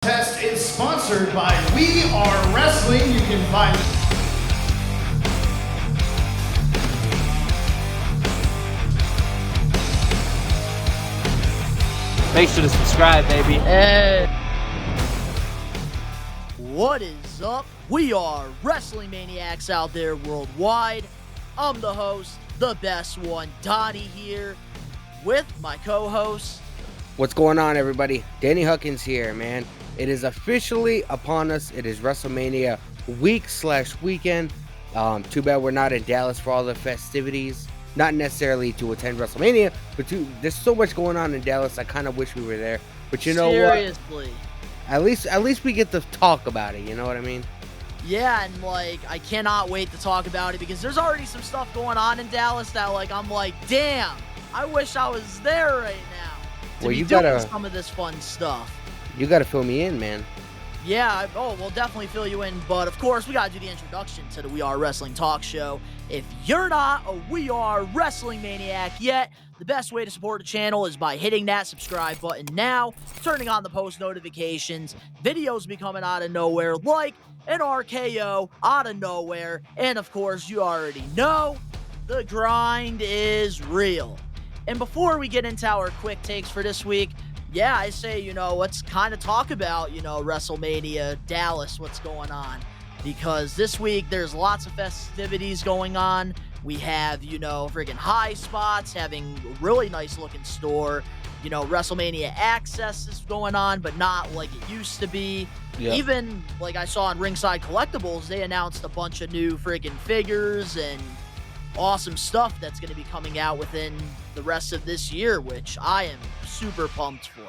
Test is sponsored by We Are Wrestling. You can find Make sure to subscribe, baby. Hey. What is up? We are Wrestling Maniacs out there worldwide. I'm the host, the best one, Donnie here, with my co-host. What's going on, everybody? Danny Huckins here, man. It is officially upon us. It is WrestleMania week/weekend. Too bad we're not in Dallas for all the festivities. Not necessarily to attend WrestleMania, but there's so much going on in Dallas. I kind of wish we were there. But you know Seriously. what? At least we get to talk about it. You know what I mean? Yeah, and I cannot wait to talk about it because there's already some stuff going on in Dallas that I'm like, damn, I wish I was there right now to be doing some of this fun stuff. You gotta fill me in, man. Yeah, we'll definitely fill you in, but of course, we gotta do the introduction to the We Are Wrestling Talk Show. If you're not a We Are Wrestling Maniac yet, the best way to support the channel is by hitting that subscribe button now, turning on the post notifications, videos be coming out of nowhere like an RKO out of nowhere, and of course, you already know, the grind is real. And before we get into our quick takes for this week, yeah, I say, let's kind of talk about, WrestleMania, Dallas, what's going on. Because this week, there's lots of festivities going on. We have, freaking high spots, having a really nice looking store. WrestleMania Access is going on, but not like it used to be. Yep. Even, like I saw on Ringside Collectibles, they announced a bunch of new freaking figures and awesome stuff that's going to be coming out within the rest of this year, which I am super pumped for.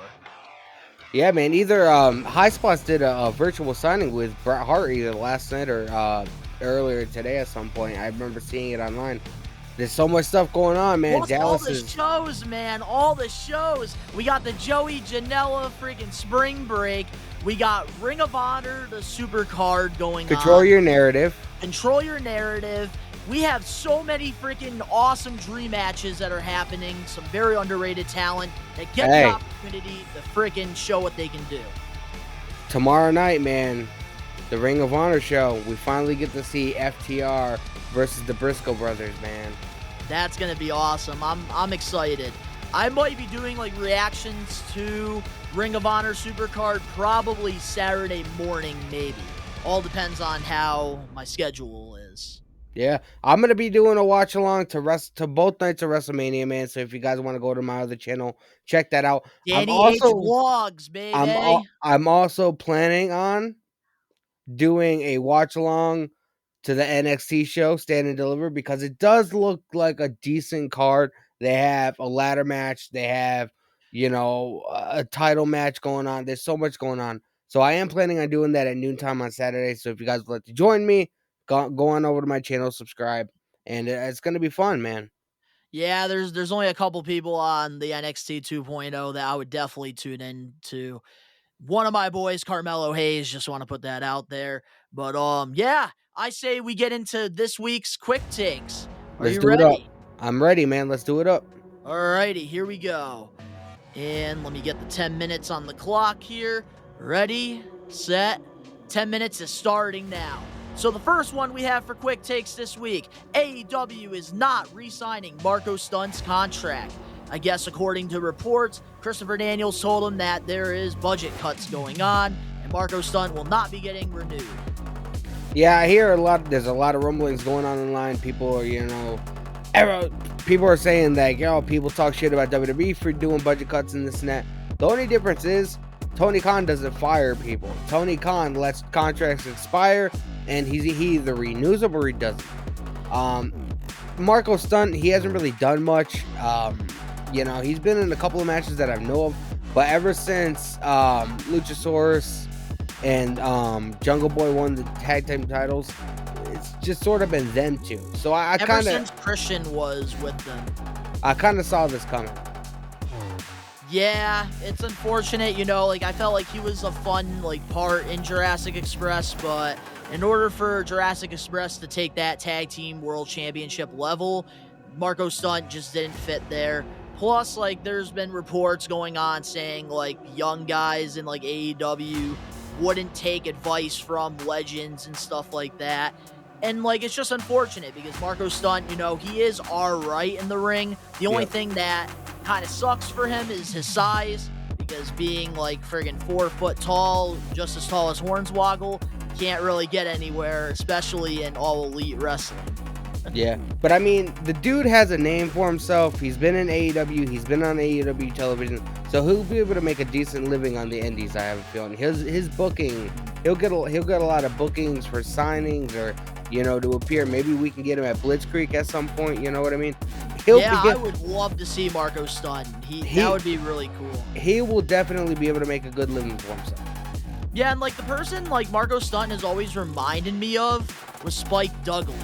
Yeah, man. Either High Spots did a virtual signing with Bret Hart either last night or earlier today at some point. I remember seeing it online. There's so much stuff going on, man. Dallas all the shows, man. All the shows. We got the Joey Janela freaking spring break. We got Ring of Honor, the super card going on. Control your narrative. Control your narrative. We have so many freaking awesome dream matches that are happening. Some very underrated talent that get the opportunity to freaking show what they can do. Tomorrow night, man, the Ring of Honor show. We finally get to see FTR versus the Briscoe brothers, man. That's gonna be awesome. I'm excited. I might be doing reactions to Ring of Honor Supercard probably Saturday morning, maybe. All depends on how my schedule is. Yeah, I'm going to be doing a watch along to both nights of WrestleMania, man. So if you guys want to go to my other channel, check that out. Danny H Vlogs, baby. I'm also planning on doing a watch along to the NXT show, Stand and Deliver, because it does look like a decent card. They have a ladder match. They have, a title match going on. There's so much going on. So I am planning on doing that at noontime on Saturday. So if you guys would like to join me, go on over to my channel, subscribe, and it's going to be fun, man. Yeah, there's only a couple people on the NXT 2.0 that I would definitely tune in to. One of my boys, Carmelo Hayes, just want to put that out there. But, yeah, I say we get into this week's quick takes. Are you ready? I'm ready, man. Let's do it up. Alrighty, here we go. And let me get the 10 minutes on the clock here. Ready, set, 10 minutes is starting now. So the first one we have for quick takes this week, AEW is not re-signing Marco Stunt's contract. I guess according to reports, Christopher Daniels told him that there is budget cuts going on, and Marco Stunt will not be getting renewed. Yeah, I hear there's a lot of rumblings going on online. People are, people are saying that, people talk shit about WWE for doing budget cuts and this and that. The only difference is Tony Khan doesn't fire people. Tony Khan lets contracts expire, and he either renews them or he doesn't. Marco Stunt, he hasn't really done much. He's been in a couple of matches that I know of, but ever since Luchasaurus and Jungle Boy won the tag team titles, it's just sort of been them two. So I kind of, ever since Christian was with them, I kind of saw this coming. Yeah, it's unfortunate, I felt like he was a fun, part in Jurassic Express, but in order for Jurassic Express to take that tag team world championship level, Marco Stunt just didn't fit there. Plus, like, there's been reports going on saying, like, young guys in, like, AEW wouldn't take advice from legends and stuff like that. And, like, it's just unfortunate because Marco Stunt, you know, he is alright in the ring. The only thing that kind of sucks for him is his size, because being, like, friggin' 4 foot tall, just as tall as Hornswoggle, can't really get anywhere, especially in All Elite Wrestling. Yeah, but I mean, the dude has a name for himself. He's been in AEW. He's been on AEW television, so he'll be able to make a decent living on the indies. I have a feeling his booking, he'll get a lot of bookings for signings, or you know, to appear. Maybe we can get him at Blitzkrieg at some point. You know what I mean? I would love to see Marco Stunt. That would be really cool. He will definitely be able to make a good living for himself. Yeah, and like the person like Marco Stunt has always reminded me of was Spike Dudley.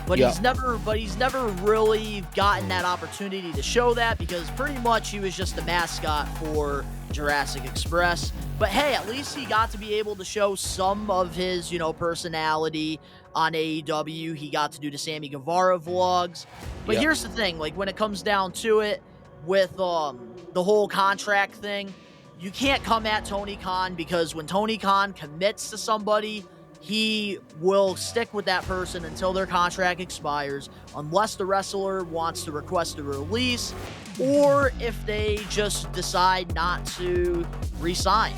But he's never really gotten that opportunity to show that, because pretty much he was just the mascot for Jurassic Express. But hey, at least he got to be able to show some of his, you know, personality on AEW. He got to do the Sammy Guevara vlogs. But here's the thing, like when it comes down to it with the whole contract thing, you can't come at Tony Khan, because when Tony Khan commits to somebody, he will stick with that person until their contract expires, unless the wrestler wants to request a release, or if they just decide not to re-sign.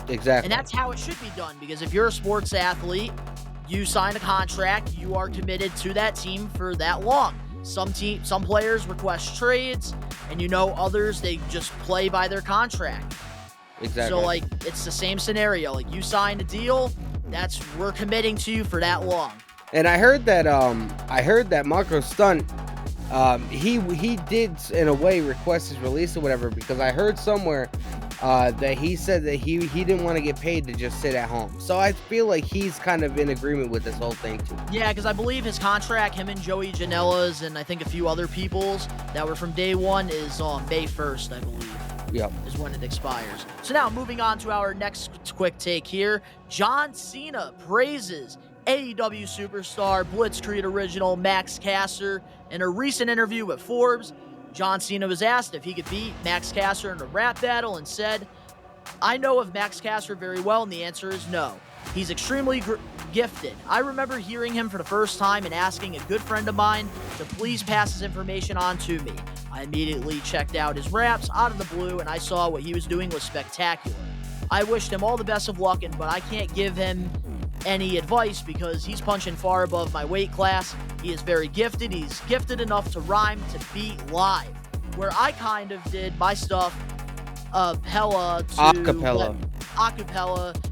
Exactly. And that's how it should be done, because if you're a sports athlete, you sign a contract, you are committed to that team for that long. Some players request trades, and you know, others, they just play by their contract. Exactly. So, like, it's the same scenario. Like, you signed a deal, we're committing to you for that long. And I heard that Marco Stunt, he did in a way request his release or whatever, because I heard somewhere that he said that he didn't want to get paid to just sit at home. So I feel like he's kind of in agreement with this whole thing too. Yeah, because I believe his contract, him and Joey Janela's and I think a few other people's that were from day one, is on May 1st, I believe. Yep. Is when it expires. So now moving on to our next quick take here. John Cena praises AEW superstar Blitzkrieg original Max Caster. In a recent interview with Forbes, John Cena was asked if he could beat Max Caster in a rap battle and said, "I know of Max Caster very well, and the answer is no. He's extremely gifted. I remember hearing him for the first time and asking a good friend of mine to please pass his information on to me. I immediately checked out his raps out of the blue, and I saw what he was doing was spectacular. I wished him all the best of luck, but I can't give him any advice because he's punching far above my weight class. He is very gifted. He's gifted enough to rhyme to beat live. Where I kind of did my stuff acapella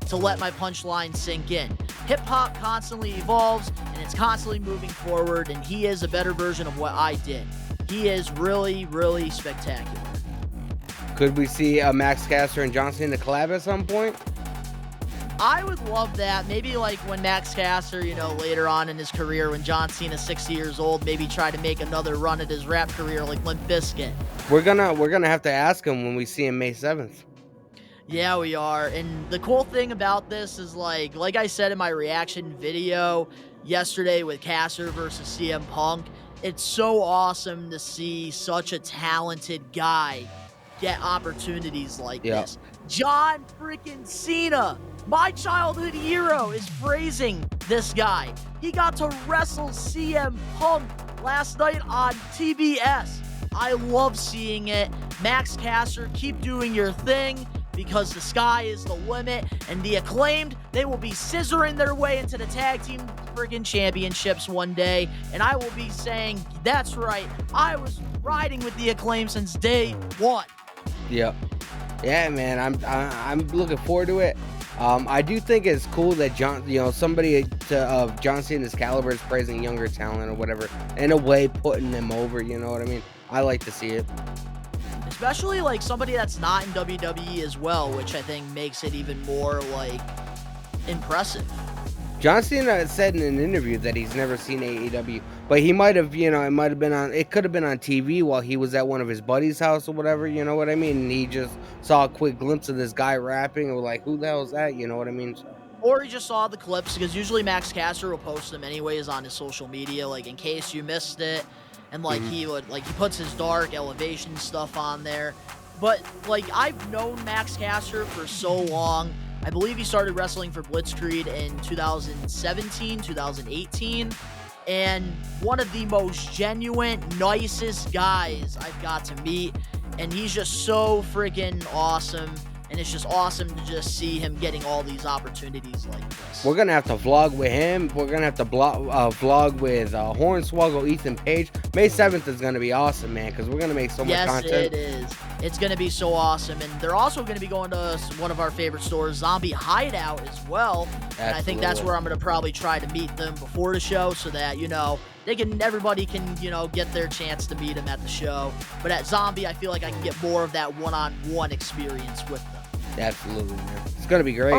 to let my punchline sink in. Hip-hop constantly evolves, and it's constantly moving forward, and he is a better version of what I did. He is really, really spectacular." Could we see Max Caster and John Cena collab at some point? I would love that. Maybe like when Max Caster, you know, later on in his career, when John Cena's 60 years old, maybe try to make another run at his rap career like Limp Bizkit. We're gonna have to ask him when we see him May 7th. Yeah, we are. And the cool thing about this is like I said in my reaction video yesterday with Caster versus CM Punk, it's so awesome to see such a talented guy get opportunities like this. John freaking Cena, my childhood hero, is praising this guy. He got to wrestle CM Punk last night on TBS. I love seeing it. Max Caster, keep doing your thing, because the sky is the limit, and the Acclaimed, they will be scissoring their way into the tag team friggin' championships one day, and I will be saying, that's right, I was riding with the Acclaimed since day one. Yep. Yeah, man, I'm looking forward to it. I do think it's cool that somebody of John Cena's caliber is praising younger talent or whatever, in a way putting them over, you know what I mean? I like to see it. Especially like somebody that's not in WWE as well, which I think makes it even more like impressive. John Cena said in an interview that he's never seen AEW, but he might have, it could have been on TV while he was at one of his buddies' house or whatever, you know what I mean? And he just saw a quick glimpse of this guy rapping and was like, who the hell is that? You know what I mean? Or he just saw the clips, because usually Max Caster will post them anyways on his social media, like in case you missed it. and like he puts his dark elevation stuff on there. But like I've known Max Caster for so long. I believe he started wrestling for Blitzkrieg in 2017, 2018. And one of the most genuine, nicest guys I've got to meet. And he's just so freaking awesome. And it's just awesome to just see him getting all these opportunities like this. We're going to have to vlog with him. We're going to have to vlog with Hornswoggle, Ethan Page. May 7th is going to be awesome, man, because we're going to make so much content. Yes, it is. It's going to be so awesome. And they're also going to be going to one of our favorite stores, Zombie Hideout, as well. Absolutely. And I think that's where I'm going to probably try to meet them before the show so that, everybody can, get their chance to meet him at the show. But at Zombie, I feel like I can get more of that one-on-one experience with them. Absolutely, man. It's going to be great.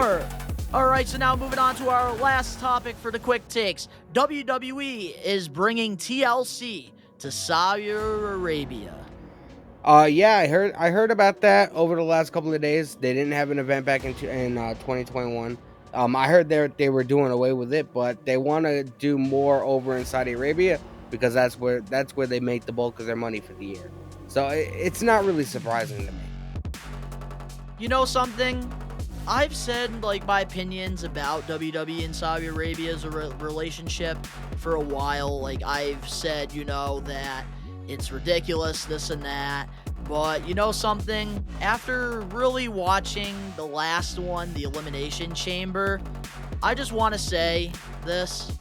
All right, so now moving on to our last topic for the quick takes. WWE is bringing TLC to Saudi Arabia. Yeah, I heard about that over the last couple of days. They didn't have an event back in 2021. I heard they were doing away with it, but they want to do more over in Saudi Arabia because that's where they make the bulk of their money for the year. So it's not really surprising to me. You know something? I've said my opinions about WWE and Saudi Arabia's relationship for a while. I've said, that it's ridiculous, this and that. But you know something? After really watching the last one, the Elimination Chamber, I just want to say this.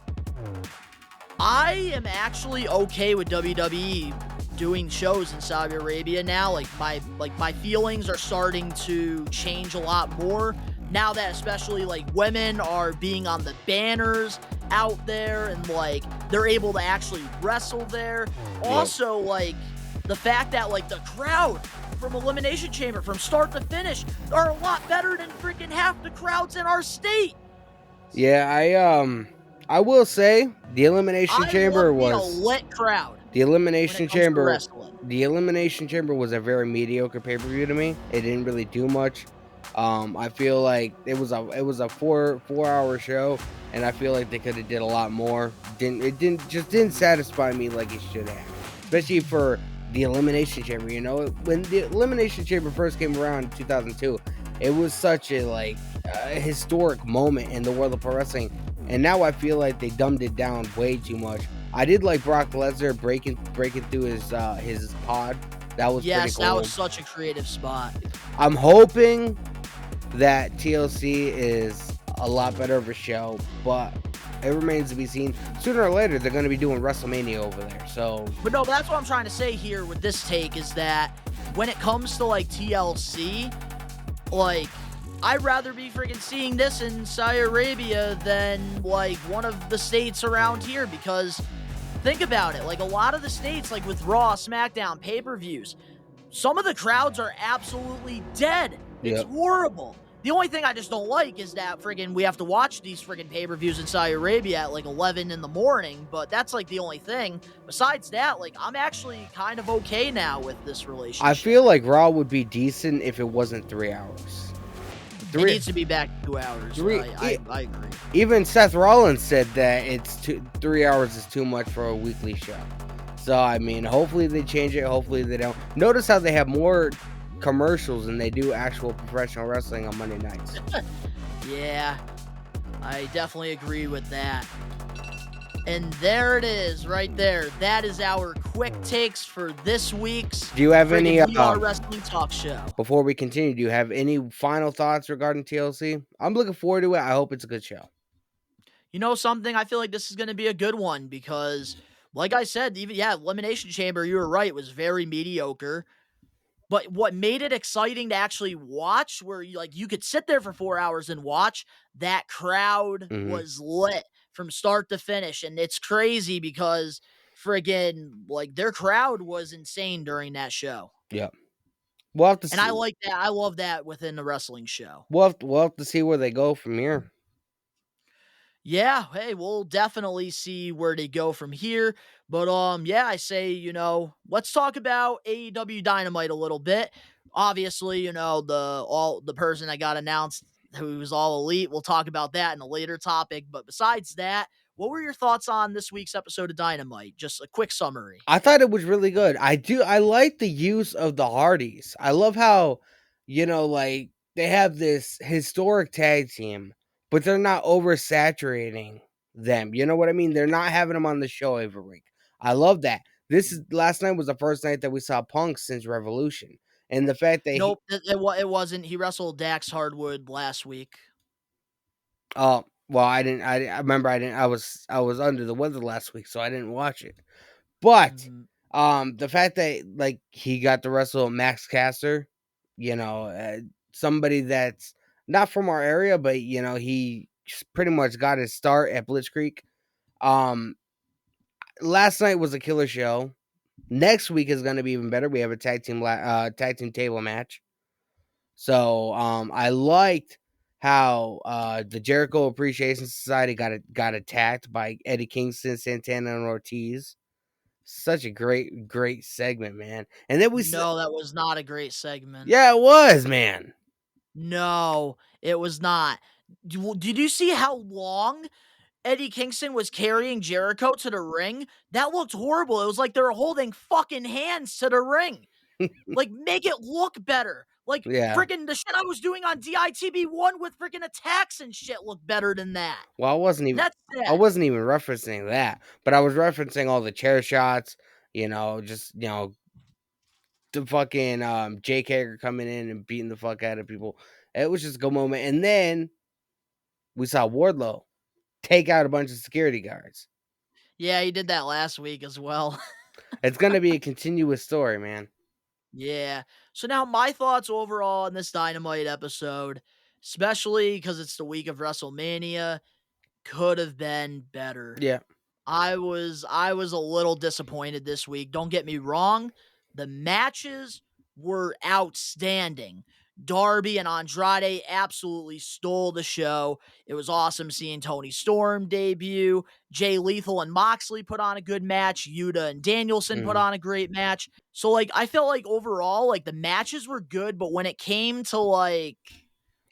I am actually okay with WWE doing shows in Saudi Arabia now. My feelings are starting to change a lot more now that especially women are being on the banners out there and they're able to actually wrestle there. Yeah. Also the fact that the crowd from Elimination Chamber from start to finish are a lot better than freaking half the crowds in our state. Yeah, I will say the Elimination Chamber was a lit crowd. The Elimination Chamber was a very mediocre pay-per-view to me. It didn't really do much. I feel like it was a 4-hour show, and I feel like they could have did a lot more. It didn't satisfy me like it should have, especially for the Elimination Chamber. When the Elimination Chamber first came around in 2002, it was such a historic moment in the world of pro wrestling, and now I feel like they dumbed it down way too much. I did like Brock Lesnar breaking through his pod. That was pretty cool. That was such a creative spot. I'm hoping that TLC is a lot better of a show, but it remains to be seen. Sooner or later, they're going to be doing WrestleMania over there. So, but no, that's what I'm trying to say here with this take is that when it comes to TLC, I'd rather be freaking seeing this in Saudi Arabia than one of the states around here, because think about it, a lot of the states, with Raw, SmackDown, pay-per-views, some of the crowds are absolutely dead. It's horrible. The only thing I just don't like is that we have to watch these pay-per-views in Saudi Arabia at 11 in the morning, but that's the only thing. Besides that, I'm actually kind of okay now with this relationship. I feel like Raw would be decent if it wasn't 3 hours. It needs to be back to 2 hours. I agree. Even Seth Rollins said that 3 hours is too much for a weekly show. So, hopefully they change it. Hopefully they don't. Notice how they have more commercials than they do actual professional wrestling on Monday nights. Yeah, I definitely agree with that. And there it is, right there. That is our quick takes for this week's Do you have any Wrestling Talk Show? Before we continue, do you have any final thoughts regarding TLC? I'm looking forward to it. I hope it's a good show. You know something? I feel like this is going to be a good one because, like I said, Elimination Chamber, you were right, it was very mediocre. But what made it exciting to actually watch, where you could sit there for 4 hours and watch, that crowd was lit from start to finish. And it's crazy because their crowd was insane during that show. Yeah. We'll have to see. I like that. I love that within the wrestling show. We'll have to see where they go from here. Yeah, hey, we'll definitely see where they go from here. But I say, let's talk about AEW Dynamite a little bit. Obviously, the person that got announced who was all elite. We'll talk about that in a later topic. But besides that, What were your thoughts on this week's episode of Dynamite? Just a quick summary. I thought it was really good. I like the use of the Hardys. I love how, like they have this historic tag team, but they're not oversaturating them. You know what I mean? They're not having them on the show every week. I love that. Last night was the first night that we saw Punk since Revolution. And the fact that Nope, it wasn't. He wrestled Dax Hardwood last week. well, I remember I was under the weather last week, so I didn't watch it. But the fact that like he got to wrestle Max Caster, somebody that's not from our area, but he pretty much got his start at Blitzkrieg. Last night was a killer show. Next week is going to be even better. We have a tag team table match. So I liked how the Jericho Appreciation Society got attacked by Eddie Kingston, Santana, and Ortiz. Such a great segment, man. And then No, that was not a great segment. Yeah, it was, man. No, it was not. Did you see how long Eddie Kingston was carrying Jericho to the ring? That looked horrible. It was like they were holding fucking hands to the ring. Like, make it look better. Like, Yeah. freaking the shit I was doing on DITB1 with freaking attacks and shit looked better than that. Well, I wasn't even referencing that, but I was referencing all the chair shots, the fucking Jake Hager coming in and beating the fuck out of people. It was just a good moment. And then we saw Wardlow take out a bunch of security guards. Yeah, he did that last week as well. It's going to be a continuous story, man. Yeah. So now my thoughts overall on this Dynamite episode, especially because it's the week of WrestleMania, could have been better. Yeah. I was a little disappointed this week. Don't get me wrong. The matches were outstanding. Darby and Andrade absolutely stole the show. It was awesome seeing Tony Storm debut. Jay Lethal and Moxley put on a good match. Yuta and Danielson put on a great match. So, like, I felt like overall, like, the matches were good, but when it came to, like,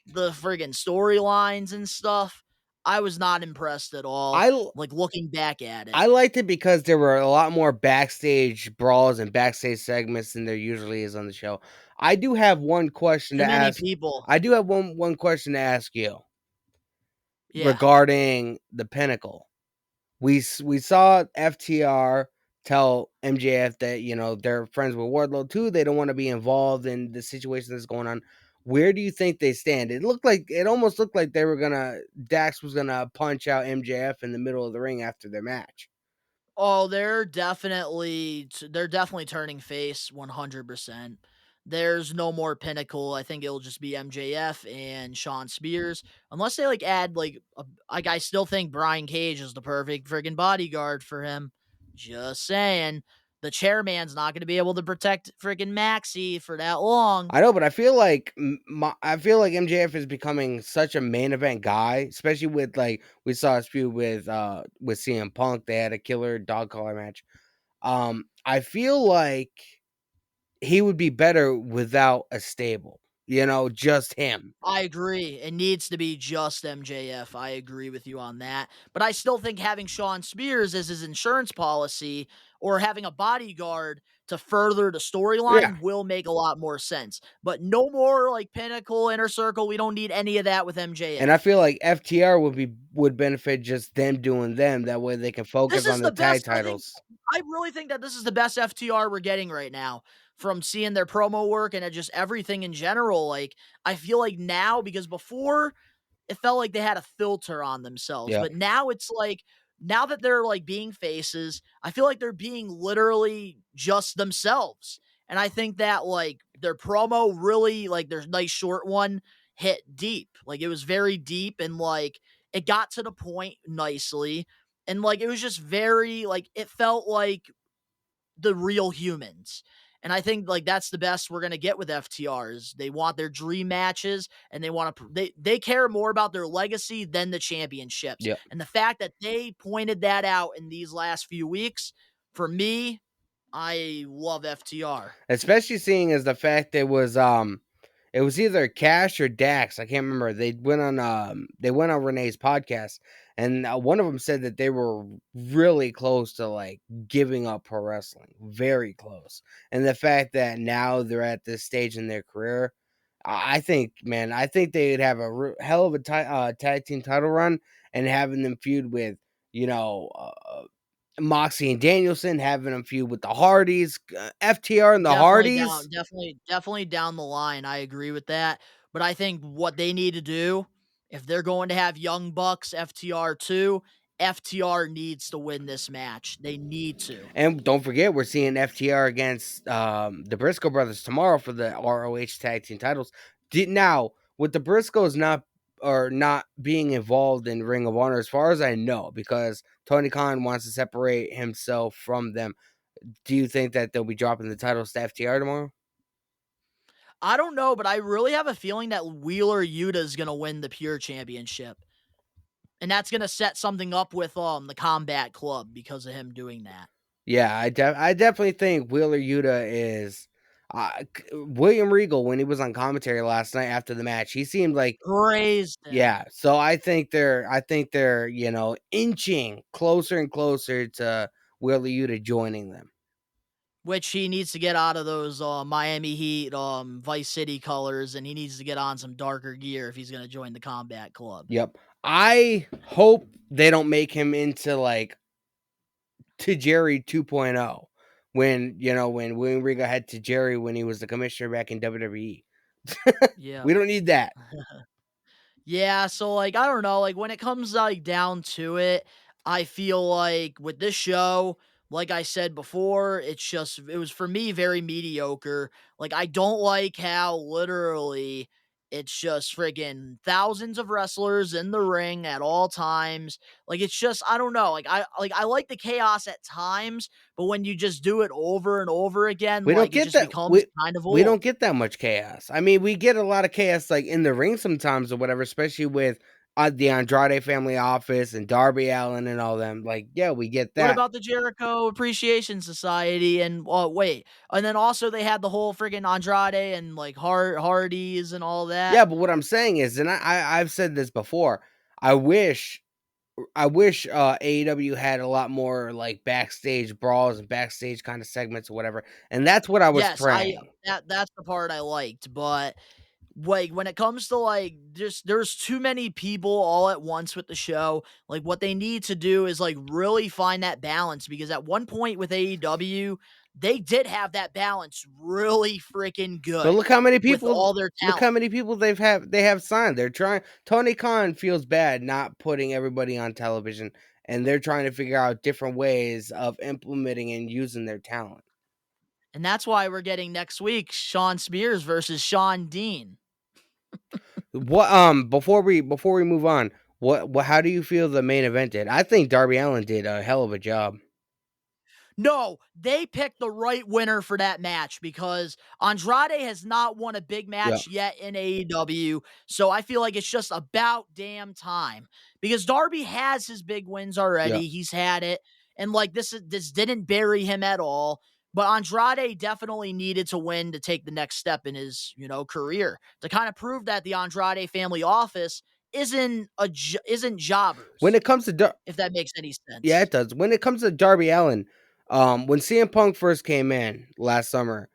the friggin' storylines and stuff, I was not impressed at all. Like, looking back at it. I liked it because there were a lot more backstage brawls and backstage segments than there usually is on the show. I do have one question to ask. People. I do have one question to ask you. Yeah. Regarding the Pinnacle. We saw FTR tell MJF that, they're friends with Wardlow too. They don't want to be involved in the situation that's going on. Where do you think they stand? It almost looked like Dax was gonna punch out MJF in the middle of the ring after their match. Oh, they're definitely turning face 100%. There's no more Pinnacle. I think it'll just be MJF and Shawn Spears, unless they add I still think Brian Cage is the perfect friggin' bodyguard for him. Just saying. The chairman's not going to be able to protect friggin' Maxie for that long. I know, but I feel like MJF is becoming such a main event guy, especially with we saw a feud with CM Punk. They had a killer dog collar match. I feel like he would be better without a stable, just him. I agree. It needs to be just MJF. I agree with you on that. But I still think having Shawn Spears as his insurance policy or having a bodyguard to further the storyline will make a lot more sense. But no more Pinnacle, Inner Circle. We don't need any of that with MJF. And I feel like FTR would benefit just them doing them. That way they can focus on the tag titles. I really think that this is the best FTR we're getting right now. From seeing their promo work and just everything in general. I feel like now, because before it felt like they had a filter on themselves, but now it's now that they're being faces, I feel like they're being literally just themselves. And I think that their promo really, their nice short one hit deep. It was very deep and it got to the point nicely. And it was just very, it felt like the real humans. And I think that's the best we're gonna get with FTRs. They want their dream matches, and they want to. They care more about their legacy than the championships. Yep. And the fact that they pointed that out in these last few weeks, for me, I love FTR. Especially seeing as the fact it It was either Cash or Dax. I can't remember. They went on Renee's podcast, and one of them said that they were really close to like giving up pro wrestling, very close. And the fact that now they're at this stage in their career, I think, man, I think they'd have a hell of a tag team title run, and having them feud with, you know, Moxie and Danielson, having them feud with the Hardys, FTR and the Hardys. Definitely down the line. I agree with that. But I think what they need to do, if they're going to have Young Bucks FTR too, FTR needs to win this match. They need to. And don't forget, we're seeing FTR against the Briscoe brothers tomorrow for the ROH tag team titles. Now, with the Briscoes not being involved in Ring of Honor, as far as I know, because Tony Khan wants to separate himself from them. Do you think that they'll be dropping the titles to FTR tomorrow? I don't know, but I really have a feeling that Wheeler Yuta is going to win the Pure Championship. And that's going to set something up with the Combat Club because of him doing that. Yeah, I definitely think Wheeler Yuta is William Regal when he was on commentary last night after the match. He seemed like Praised him. yeah, so I think they're inching closer and closer to Wheeler Yuta joining them. Which he needs to get out of those Miami Heat Vice City colors, and he needs to get on some darker gear if he's going to join the Combat Club. Yep. I hope they don't make him into like Tajiri 2.0 when William Regal had Tajiri when he was the commissioner back in WWE. Yeah. We don't need that. Yeah, so, like, I don't know, like, when it comes, like, down to it, I feel like with this show, like I said before, it was for me very mediocre. Like, I don't like how literally it's just friggin' thousands of wrestlers in the ring at all times. Like, it's just, I don't know, I like the chaos at times, but when you just do it over and over again, We don't like, it get just that. becomes kind of old. We don't get that much chaos. I mean, we get a lot of chaos like in the ring sometimes or whatever, especially with the Andrade family office and Darby Allin and all them. Like, yeah, we get What that. about the Jericho Appreciation Society? And wait, and then also they had the whole friggin' Andrade and like Hardys and all that. Yeah, but what I'm saying is, and I've said this before, I wish AEW had a lot more like backstage brawls and backstage kind of segments or whatever. And that's what I was Yes, praying. that's the part I liked, but like when it comes to like just there's too many people all at once with the show. Like what they need to do is like really find that balance because at one point with AEW, they did have that balance really freaking good. But look how many with people all their talent. they have signed. They're trying. Tony Khan feels bad not putting everybody on television, and they're trying to figure out different ways of implementing and using their talent. And that's why we're getting next week Sean Spears versus Sean Dean. What before we move on, what how do you feel the main event did? I think Darby Allin did a hell of a job. No, they picked the right winner for that match because Andrade has not won a big match yet in AEW. So I feel like it's just about damn time because Darby has his big wins already. Yeah. He's had it. And like this didn't bury him at all. But Andrade definitely needed to win to take the next step in his, career to kind of prove that the Andrade family office isn't jobbers. When it comes to if that makes any sense. Yeah, it does. When it comes to Darby Allin, when CM Punk first came in last summer,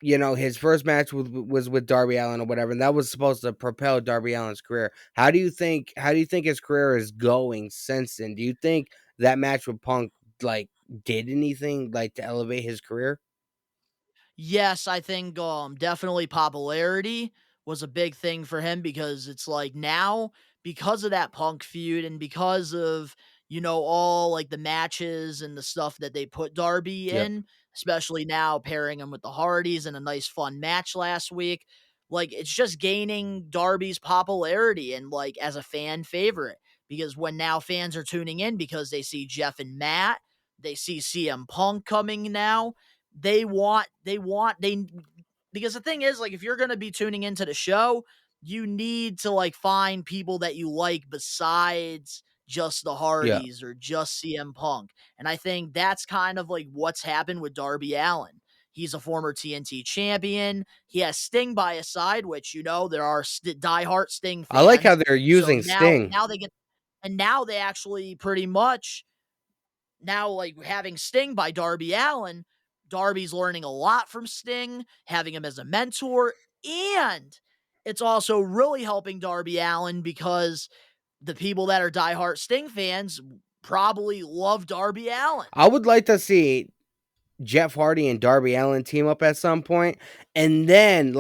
his first match was with Darby Allin or whatever, and that was supposed to propel Darby Allin's career. How do you think his career is going since then? Do you think that match with Punk like did anything like to elevate his career? Yes, I think definitely popularity was a big thing for him because it's like now because of that Punk feud and because of all like the matches and the stuff that they put Darby Yep. in, especially now pairing him with the Hardys in a nice fun match last week. Like it's just gaining Darby's popularity and like as a fan favorite because when now fans are tuning in because they see Jeff and Matt, they see CM Punk coming now they because the thing is like if you're going to be tuning into the show, you need to like find people that you like besides just the Hardys or just CM Punk. And I think that's kind of like what's happened with Darby Allin. He's a former TNT champion. He has Sting by his side, which, there are diehard Sting I like how fans. they're So using now, Sting. now they get, and now they actually pretty much now, like, having Sting by Darby Allin, Darby's learning a lot from Sting, having him as a mentor, and it's also really helping Darby Allin because the people that are diehard Sting fans probably love Darby Allin I would like to see Jeff Hardy and Darby Allin team up at some point, and then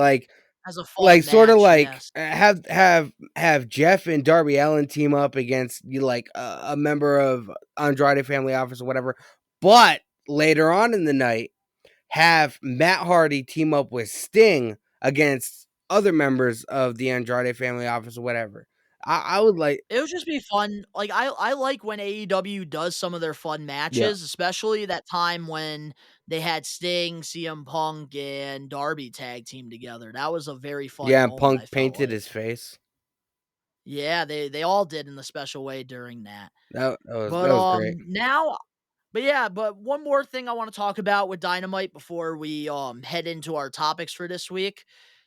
as a fun sort of match. Yes. have Jeff and Darby Allin team up against a member of Andrade Family Office or whatever. But later on in the night, have Matt Hardy team up with Sting against other members of the Andrade Family Office or whatever. I would like, It would just be fun. Like, I like when AEW does some of their fun yeah, matches, especially that time when they had Sting, CM Punk, and Darby tag team together. That was a very fun yeah. And moment, I Punk felt painted like. his face. Yeah, they all did in the special way during that. That But was great. now but one more thing I want to talk about with Dynamite before we head into our topics for this week.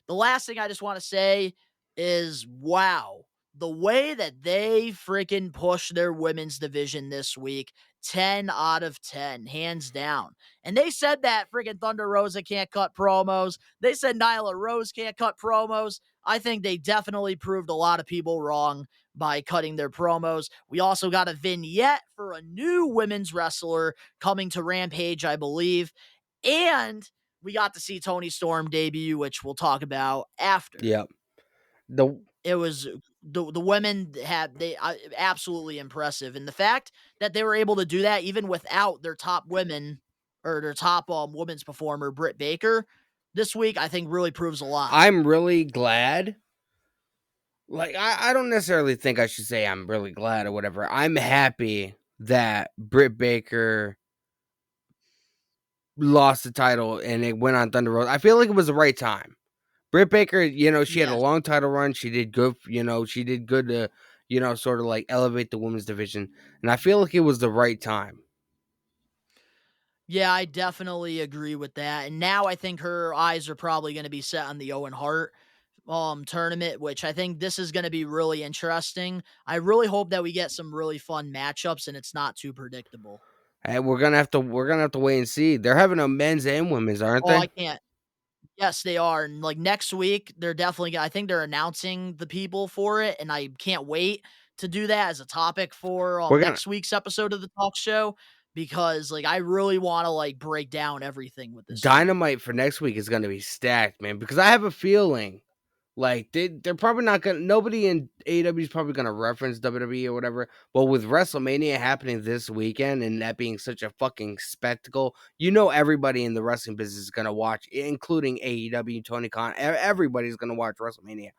The last thing I just want to say is, wow, the way that they freaking push their women's division this week, 10 out of 10, hands down. And they said that freaking Thunder Rosa can't cut promos. They said Nyla Rose can't cut promos. I think they definitely proved a lot of people wrong by cutting their promos. We also got a vignette for a new women's wrestler coming to Rampage, I believe. And we got to see Toni Storm debut, which we'll talk about after. Yep. The It was the women had they absolutely impressive, and the fact that they were able to do that even without their top women or their top women's performer Britt Baker this week, I think really proves a lot. I'm really glad. I don't necessarily think I should say I'm really glad or whatever. I'm happy that Britt Baker lost the title and it went on Thunder Road. I feel like it was the right time. Britt Baker, she had a Yes. long title run. She did good, she did good to, sort of like elevate the women's division. And I feel like it was the right time. Yeah, I definitely agree with that. And now I think her eyes are probably going to be set on the Owen Hart tournament, which I think this is going to be really interesting. I really hope that we get some really fun matchups and it's not too predictable. And we're gonna have to wait and see. They're having a men's and women's, aren't Oh, they? I can't. Yes, they are. And like next week, they're definitely I think they're announcing the people for it, and I can't wait to do that as a topic for We're gonna next week's episode of the talk show because like I really want to like break down everything with this feud. Dynamite for next week is gonna be stacked, man. Because I have a feeling like they're probably not gonna. Nobody in AEW is probably gonna reference WWE or whatever. But with WrestleMania happening this weekend and that being such a fucking spectacle, everybody in the wrestling business is gonna watch, including AEW, Tony Khan. Everybody's gonna watch WrestleMania.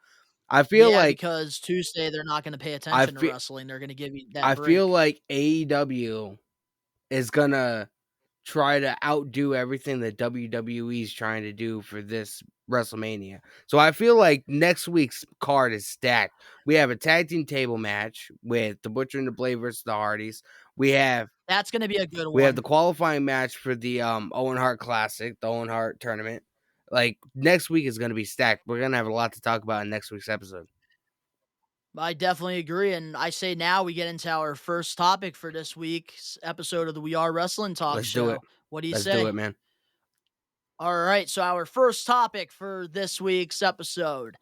I feel Yeah, like because Tuesday they're not going to pay I attention to feel wrestling. They're going to give you that I feel break. like AEW is gonna try to outdo everything that WWE is trying to do for this WrestleMania. So I feel like next week's card is stacked. We have a tag team table match with the Butcher and the Blade versus the Hardys. We have That's going to be a good the one. qualifying match for the Owen Hart Classic, the Owen Hart tournament. Like next week is gonna be stacked. We're gonna have a lot to talk about in next week's episode. I definitely agree. And I say now we get into our first topic for this week's episode of the We Are Wrestling Talk Let's do it. Show. What do you Let's say? do it, man. All right. So, our first topic for this week's episode,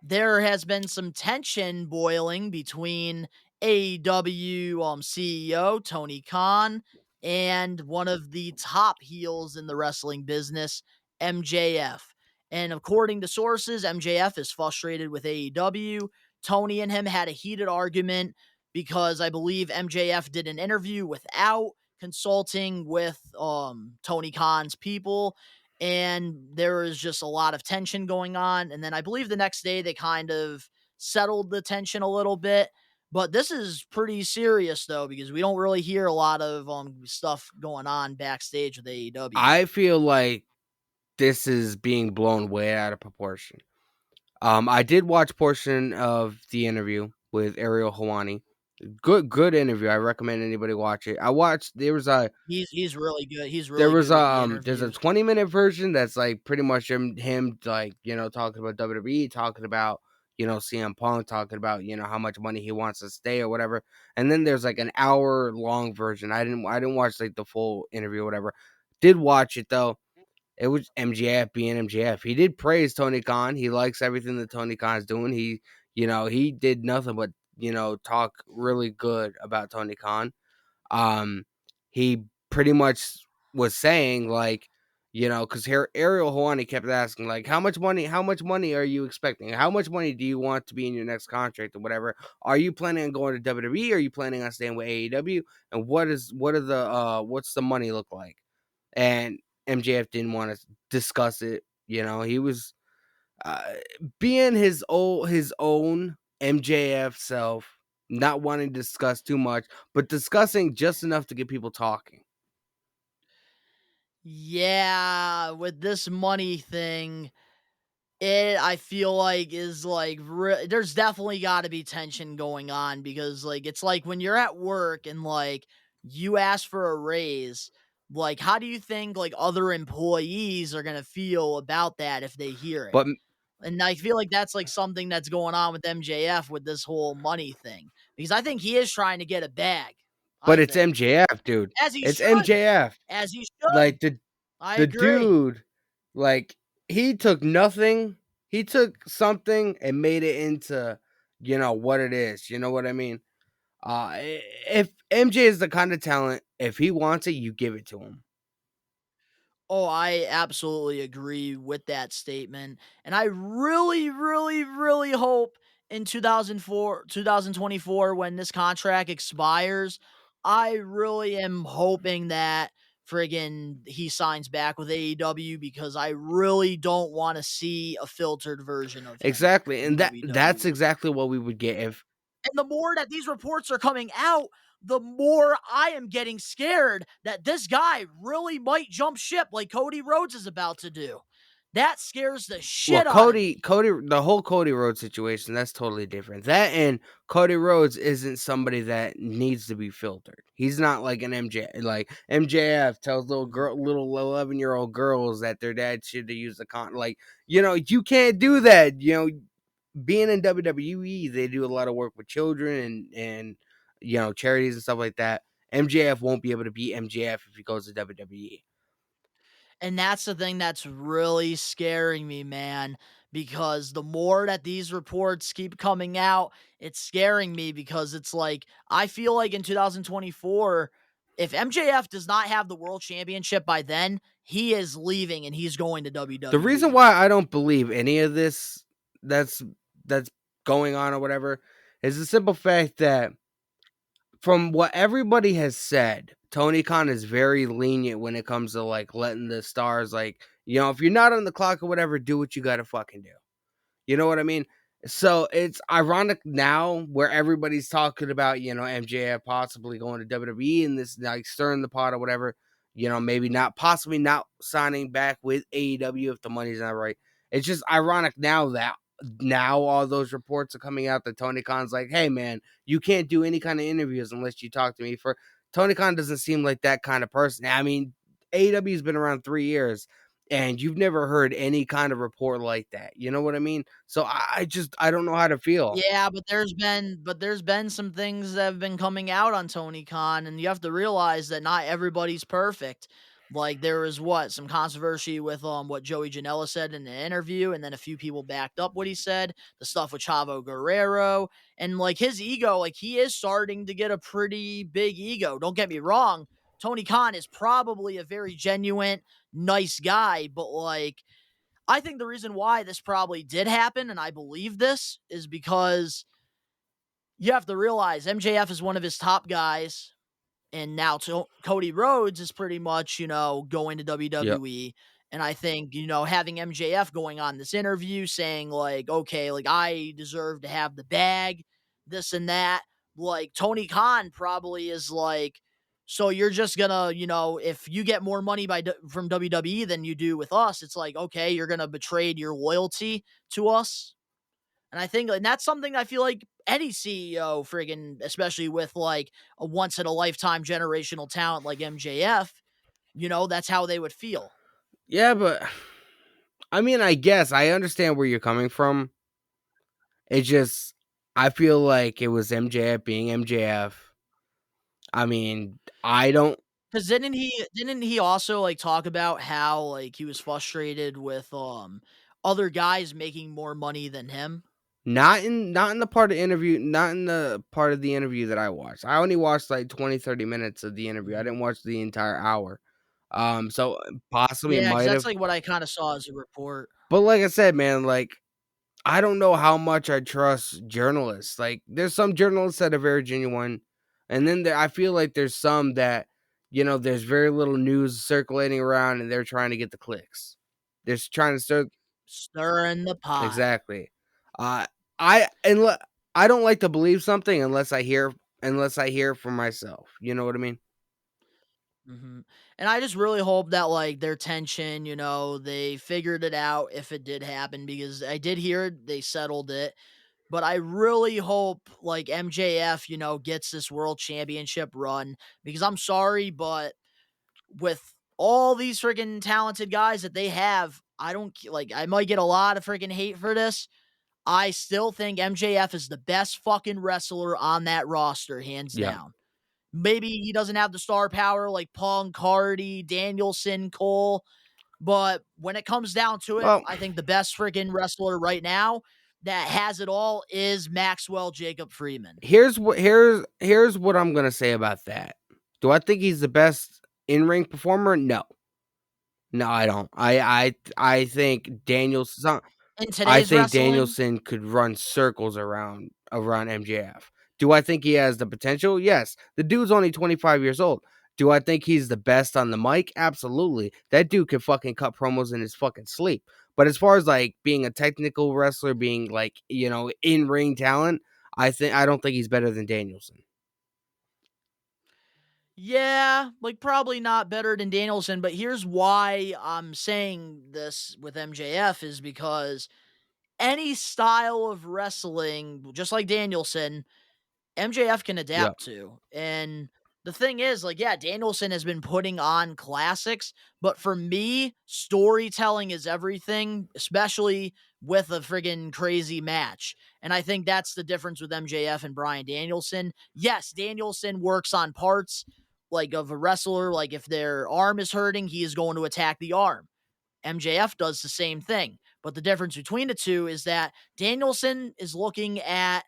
there has been some tension boiling between AEW CEO Tony Khan and one of the top heels in the wrestling business, MJF. And according to sources, MJF is frustrated with AEW. Tony and him had a heated argument because I believe MJF did an interview without consulting with Tony Khan's people, and there was just a lot of tension going on. And then I believe the next day they kind of settled the tension a little bit. But this is pretty serious though, because we don't really hear a lot of stuff going on backstage with AEW. I feel like this is being blown way out of proportion. I did watch portion of the interview with Ariel Hawani, Good interview. I recommend anybody watch it. I watched. He's really good. He's There really was good with the there's a interviews. 20-minute version that's like pretty much him like, talking about WWE, talking about, CM Punk, talking about, how much money he wants to stay or whatever. And then there's like an hour long version. I didn't watch like the full interview or whatever. Did watch it though. It was MJF being MJF. He did praise Tony Khan. He likes everything that Tony Khan's doing. He did nothing but, talk really good about Tony Khan. um he pretty much was saying like, because here Ariel Hawani kept asking like, how much money are you expecting, how much money do you want to be in your next contract or whatever, are you planning on going to WWE, are you planning on staying with AEW, and what's the money look like? And MJF didn't want to discuss it. He was uh, being his own MJF self, not wanting to discuss too much, but discussing just enough to get people talking. Yeah, with this money thing, I feel like is like there's definitely got to be tension going on because like it's like when you're at work and like you ask for a raise, like how do you think like other employees are going to feel about that if they hear it? But And I feel like that's like something that's going on with MJF with this whole money thing because I think he is trying to get a bag. but I it's think MJF, dude. as he It's should, MJF. as he should. Like the I the agree. dude, like he took nothing. He took something and made it into, what it is. You know what I mean? If MJ is the kind of talent, if he wants it, you give it to him. Oh, I absolutely agree with that statement. And I really, really, really hope in 2024, when this contract expires, I really am hoping that friggin' he signs back with AEW because I really don't want to see a filtered version of him Exactly, in and that's WWE. exactly what we would get if. And the more that these reports are coming out, the more I am getting scared that this guy really might jump ship like Cody Rhodes is about to do. That scares the Well, shit out of Cody, me. Cody, the whole Cody Rhodes situation, that's totally different. That and Cody Rhodes isn't somebody that needs to be filtered. He's not like an MJ. Like MJF tells little 11-year-old girls that their dad should have used the like, you can't do that. Being in WWE, they do a lot of work with children and charities and stuff like that. MJF won't be able to be MJF if he goes to WWE. And that's the thing that's really scaring me, man, because the more that these reports keep coming out, it's scaring me because it's like, I feel like in 2024, if MJF does not have the world championship by then, he is leaving and he's going to The reason WWE. why I don't believe any of this that's that's going on or whatever is the simple fact that from what everybody has said, Tony Khan is very lenient when it comes to like letting the stars like, if you're not on the clock or whatever, do what you gotta fucking do. You know what I mean? So it's ironic now where everybody's talking about, MJF possibly going to WWE and this like stirring the pot or whatever, maybe possibly not signing back with AEW if the money's not right. It's just ironic now all those reports are coming out that Tony Khan's like, hey man, you can't do any kind of interviews unless you talk to me. For Tony Khan doesn't seem like that kind of person. I mean, AEW's been around 3 years and you've never heard any kind of report like that. You know what I mean? So I don't know how to feel. Yeah, but there's been some things that have been coming out on Tony Khan, and you have to realize that not everybody's perfect. Like there was some controversy with what Joey Janela said in an interview, and then a few people backed up what he said. The stuff with Chavo Guerrero and like his ego, like he is starting to get a pretty big ego. Don't get me wrong, Tony Khan is probably a very genuine, nice guy, but like I think the reason why this probably did happen, and I believe this, is because you have to realize MJF is one of his top guys, and now Cody Rhodes is pretty much, going to Yep. WWE. And I think, having MJF going on this interview saying, like, okay, like, I deserve to have the bag, this and that. Like, Tony Khan probably is like, so you're just gonna, if you get more money from WWE than you do with us, it's like, okay, you're gonna betray your loyalty to us. And I think, and that's something I feel like any CEO friggin', especially with like a once in a lifetime generational talent like MJF, that's how they would feel. Yeah, but I mean, I guess I understand where you're coming from. It's just I feel like it was MJF being MJF. I mean, I don't Cause didn't he also like talk about how like he was frustrated with other guys making more money than him? not in the part of interview, not in the part of the interview that I watched. I only watched like 20-30 minutes of the interview. I Mhm. didn't watch the entire hour. So possibly it Yeah, because might that's have, like what I kind of saw as a report. but like I said, man, like I don't know how much I trust journalists. Like, there's some journalists that are very genuine, and then I feel like there's some that, there's very little news circulating around, and they're trying to get the clicks. They're just trying to start Stirring the pot. exactly. Uh, I and I don't like to believe something unless I hear it for myself. You know what I mean? And I just really hope that like their tension, they figured it out if it did happen because I did hear they settled it. But I really hope like MJF, gets this world championship run because I'm sorry, but with all these freaking talented guys that they have, I don't like I might get a lot of freaking hate for this. I still think MJF is the best fucking wrestler on that roster, hands Yeah. down. Maybe he doesn't have the star power like Punk, Hardy, Danielson, Cole, but when it comes down to it, Well, I think the best freaking wrestler right now that has it all is Maxwell Jacob Freeman. here's what I'm gonna say about that. Do I think he's the best in ring performer? No. No, I don't. I think In I today's think wrestling, Danielson could run circles around MJF. Do I think he has the potential? Yes. The dude's only 25 years old. Do I think he's the best on the mic? Absolutely. That dude can fucking cut promos in his fucking sleep. But as far as like being a technical wrestler, being like, in ring talent, I don't think he's better than Danielson. yeah, like probably not better than Danielson, but here's why I'm saying this with MJF is because any style of wrestling, just like Danielson, MJF can Yeah. adapt to. And the thing is, like, yeah, Danielson has been putting on classics, but for me, storytelling is everything, especially with a friggin' crazy match. And I think that's the difference with MJF and Bryan Danielson. Yes, Danielson works on parts like of a wrestler, like if their arm is hurting, he is going to attack the arm. MJF does the same thing. But the difference between the two is that Danielson is looking at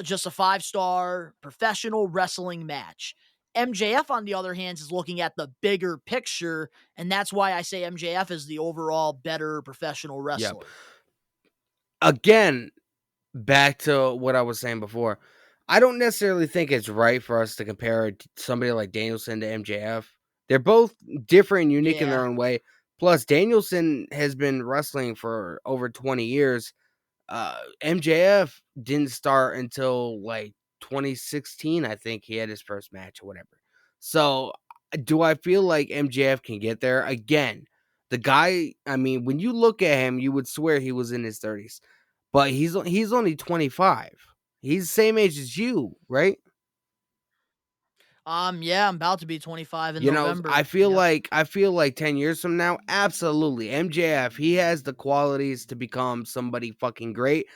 just a 5-star professional wrestling match. MJF, on the other hand, is looking at the bigger picture, and that's why I say MJF is the overall better professional Yeah. wrestler. Again, back to what I was saying before. I don't necessarily think it's right for us to compare somebody like Danielson to MJF. They're both different and unique in Yeah. their own way. Plus, Danielson has been wrestling for over 20 years. MJF didn't start until like 2016. I think he had his first match or whatever. So, do I feel like MJF can get there? Again, the guy, I mean, when you look at him, you would swear he was in his 30s, but he's only 25. He's the same age as you, right? Yeah, I'm about to be 25 in November. Yep. I feel like 10 years from now, absolutely. MJF, he has the qualities to become somebody fucking great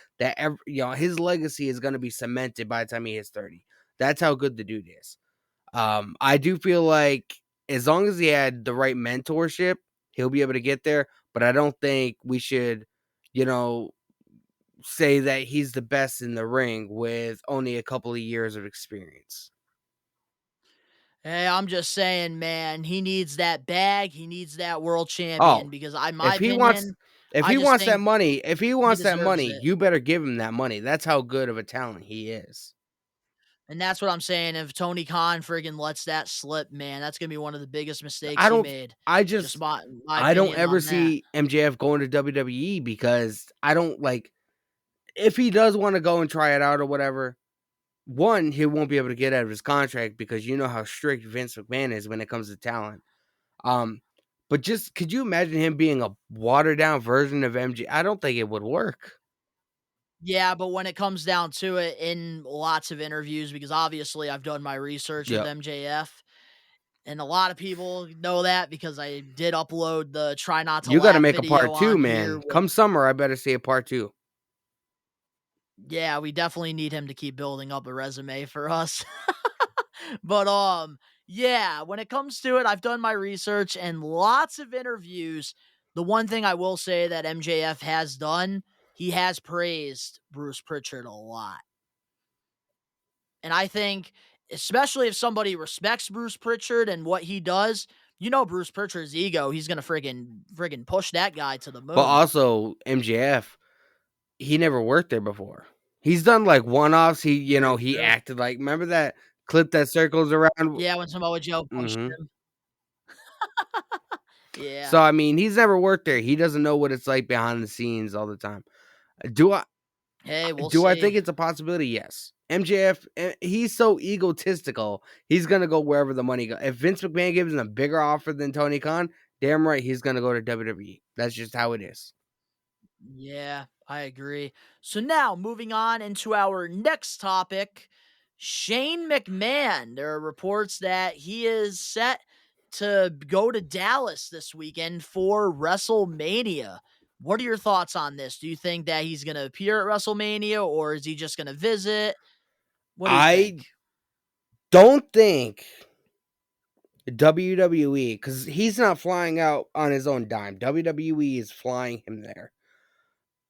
his legacy is going to be cemented by the time he hits 30. That's how good the dude is. I do feel like as long as he had the right mentorship, he'll be able to get there, but I don't think we should, you know, say that he's the best in the ring with only a couple of years of experience. Hey, I'm just saying, man, he needs that bag. He needs that world Oh, champion because I, my if he wants opinion, if I he just wants that think money, if he he wants that deserves money, it. you better give him that money. That's how good of a talent he is. And that's what I'm saying. If Tony Khan friggin' lets that slip, man, that's gonna be one of the biggest mistakes I he don't made. I Just just my I don't opinion ever on that. see MJF going to WWE because I don't like if he does want to go and try it out or whatever. One, he won't be able to get out of his contract because you know how strict Vince McMahon is when it comes to talent. Um, but just could you imagine him being a watered down version of MJ? I don't think it would work. Yeah, but when it comes down to it, in lots of interviews, because obviously I've done my research with Yep. MJF, and a lot of people know that because I did upload the Try Not to You got to Laugh make a video part 2, on here man. with Come summer, I better see a part 2. yeah, we definitely need him to keep building up a resume for us. But, yeah, when it comes to it, I've done my research and lots of interviews. The one thing I will say that MJF has done, he has praised Bruce Pritchard a lot. And I think, especially if somebody respects Bruce Pritchard and what he does, you know Bruce Pritchard's ego, he's gonna friggin' push that guy to the But moon. also MJF, he never worked there before. He's done like one-offs. Very He true. acted like, remember that clip that circles around? Yeah, when Samoa Joe punched Mhm. him. Yeah. So I mean, he's never worked there. He doesn't know what it's like behind the scenes all the time. Do I Hey, we'll do I think see. it's a possibility? Yes. MJF, he's so egotistical. He's gonna go wherever the money goes. If Vince McMahon gives him a bigger offer than Tony Khan, damn right he's gonna go to WWE. That's just how it is. Yeah, I agree. So now moving on into our next topic, Shane McMahon. There are reports that he is set to go to Dallas this weekend for WrestleMania. What are your thoughts on this? Do you think that he's going to appear at WrestleMania or is he just going to visit? What do you think? I don't think WWE, because he's not flying out on his own dime. WWE is flying him there.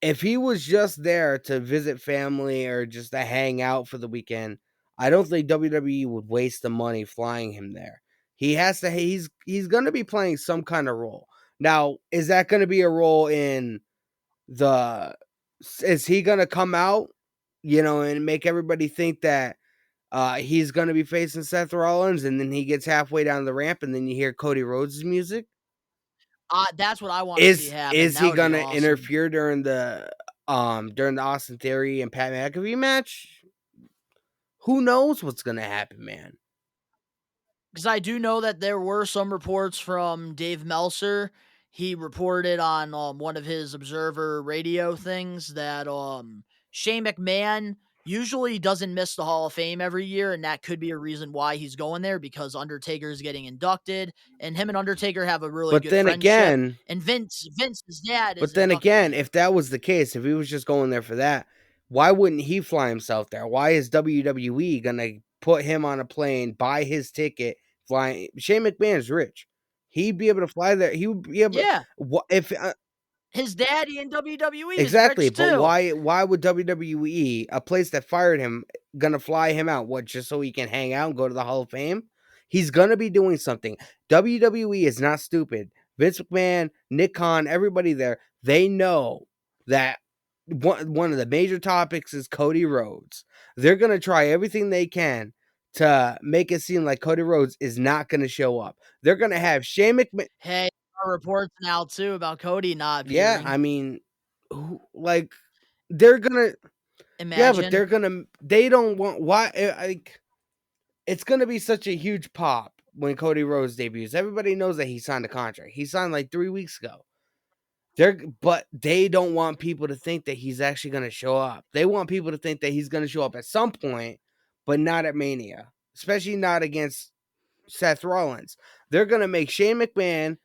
If he was just there to visit family or just to hang out for the weekend, I don't think WWE would waste the money flying him there. He has to. He's going to be playing some kind of role. Now, is that going to be a role in the? Is he going to come out, and make everybody think that he's going to be facing Seth Rollins, and then he gets halfway down the ramp, and then you hear Cody Rhodes' music? That's what I want to see happen. Is That he would be gonna awesome. interfere during the Austin Theory and Pat McAfee match? Who knows what's gonna happen, man? Because I do know that there were some reports from Dave Meltzer. He reported on one of his Observer radio things that Shane McMahon usually doesn't miss the Hall of Fame every year, and that could be a reason why he's going there because Undertaker is getting inducted, and him and Undertaker have a really But good then friendship. again, And Vince's dad but is then inducting again, him. if that was the case, if he was just going there for that, why wouldn't he fly himself there? Why is WWE gonna put him on a plane, buy his ticket, flying? Shane McMahon's rich. He'd be able to fly there. He would be able. Yeah, What if his daddy in WWE is Exactly, rich but too. why would WWE, a place that fired him, gonna fly him out? What, just so he can hang out and go to the Hall of Fame? He's gonna be doing something. WWE is not stupid. Vince McMahon, Nick Khan, everybody there, they know that one of the major topics is Cody Rhodes. They're gonna try everything they can to make it seem like Cody Rhodes is not gonna show up. They're gonna have Shane McMahon. Hey, there are reports now too about Cody not Yeah, appearing. I mean, like they're gonna. Yeah, but Imagine. they don't want why like it's gonna be such a huge pop when Cody Rhodes debuts. Everybody knows that he signed a contract. He signed like 3 weeks ago. But they don't want people to think that he's actually gonna show up. They want people to think that he's gonna show up at some point, but not at Mania. Especially not against Seth Rollins. They're gonna make Shane McMahon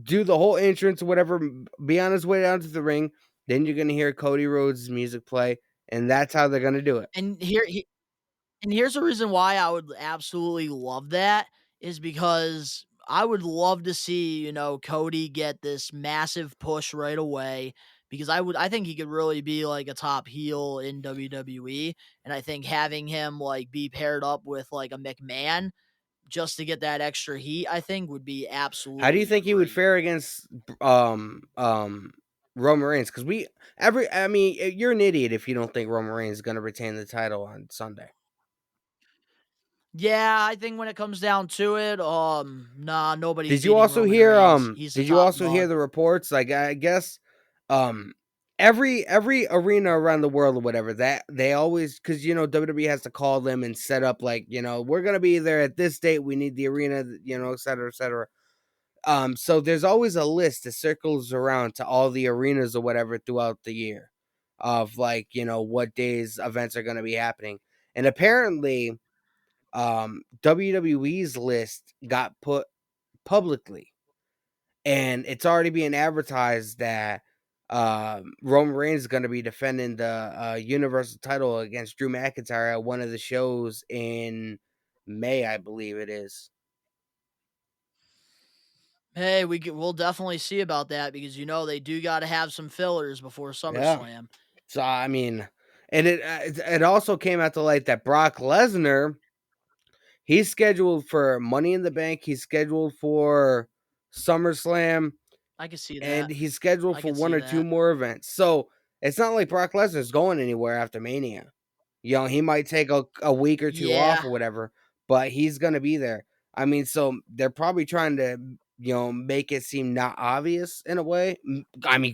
do the whole entrance or whatever, be on his way down to the ring. Then you're gonna hear Cody Rhodes' music play, and that's how they're gonna do it. And here's the reason why I would absolutely love that is because I would love to see, Cody get this massive push right away because I think he could really be like a top heel in WWE, and I think having him like be paired up with like a McMahon just to get that extra heat, I think would be How do you absolutely think he would great. fare against Roman Reigns? Because you're an idiot if you don't think Roman Reigns is going to retain the title on Sunday. Yeah, I think when it comes down to it, nah, nobody's Did you beating also Roman hear Reigns. He's the did you top also hear dog. the reports? Like, I guess um every arena around the world or whatever, that they always, because WWE has to call them and set up, like, we're gonna be there at this date, we need the arena, et cetera, et cetera. So there's always a list that circles around to all the arenas or whatever throughout the year. of like, what days events are going to be happening. And apparently WWE's list got put publicly, and it's already being advertised that Roman Reigns is going to be defending the Universal title against Drew McIntyre at one of the shows in May, I believe it is. Hey, we'll definitely see about that because they do got to have some fillers before Yeah. SummerSlam. So I mean, and it also came out to light that Brock Lesnar, he's scheduled for Money in the Bank, he's scheduled for SummerSlam, I can see and that. he's scheduled I for can one see or two that. more events. So it's not like Brock Lesnar's going anywhere after Mania. He might take a week or two off Yeah. or whatever, but he's gonna be there. I mean, so they're probably trying to, make it seem not obvious in a way. I mean,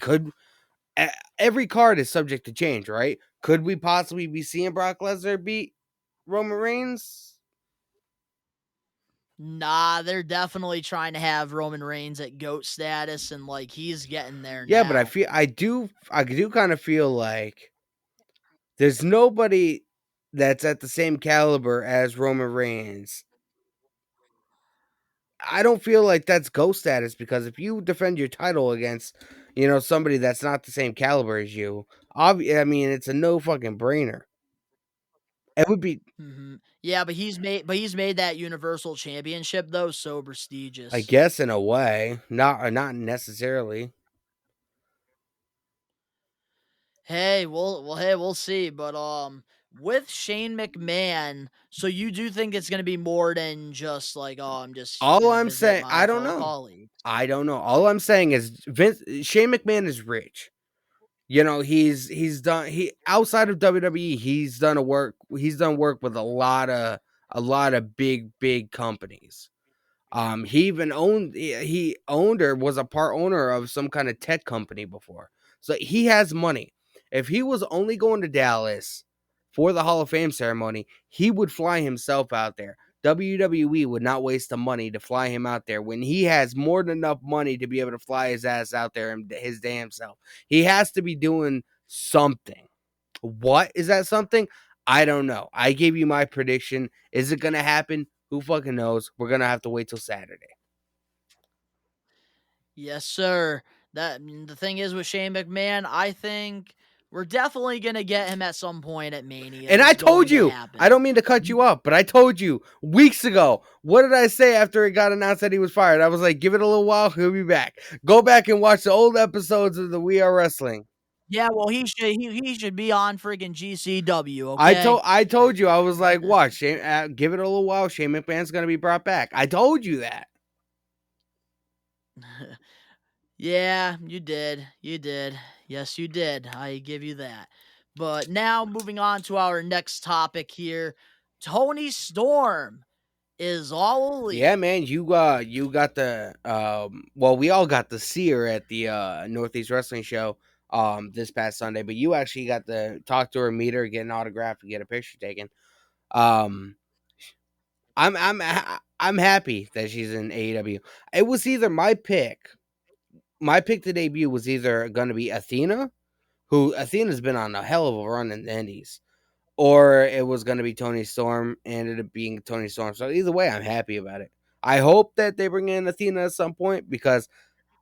every card is subject to change, right? Could we possibly be seeing Brock Lesnar beat Roman Reigns? Nah, they're definitely trying to have Roman Reigns at GOAT status, and he's getting there Yeah, but now. I do kind of feel like there's nobody that's at the same caliber as Roman Reigns. I don't feel like that's GOAT status, because if you defend your title against, somebody that's not the same caliber as you, I mean, it's a no fucking brainer. It would be, Yeah, but he's made that Universal Championship though so I prestigious. guess, in a way, not necessarily. Hey, we'll see. But with Shane McMahon, so you do think it's gonna be more than just I'm just All gonna I'm visit saying, my I don't fellow know. colleagues. I don't know. All I'm saying is Shane McMahon is rich. He's done he outside of WWE, he's done work with a lot of big companies. He even he owned or was a part owner of some kind of tech company before. So he has money. If he was only going to Dallas for the Hall of Fame ceremony, he would fly himself out there. WWE would not waste the money to fly him out there when he has more than enough money to be able to fly his ass out there and his damn self. He has to be doing something. What is that something? I don't know. I gave you my prediction. Is it going to happen? Who fucking knows? We're going to have to wait till Saturday. Yes, sir. The thing is with Shane McMahon, I think we're definitely gonna get him at some point at Mania. And I It's told going to you, I happen. don't mean to cut you off, but I told you weeks ago. What did I say after it got announced that he was fired? I was like, give it a little while, he'll be back. Go back and watch the old episodes of the We Are Wrestling. Yeah, well, he should be on friggin' GCW, okay? I told you, I was like, watch, give it a little while. Shane McMahon's gonna be brought back. I told you that. Yeah, you did. You did. Yes, you did. I give you that. But now moving on to our next topic here. Tony Storm is all Yeah, elite. man, you got the well, we all got to see her at the Northeast Wrestling Show this past Sunday, but you actually got to talk to her, meet her, get an autograph, and get a picture taken. Um I'm happy that she's in AEW. It was either my pick to debut was either gonna be Athena, who Athena's been on a hell of a run in the Indies, or it was going to be Tony Storm, and ended up being Tony Storm. So either way, I'm happy about it. I hope that they bring in Athena at some point, because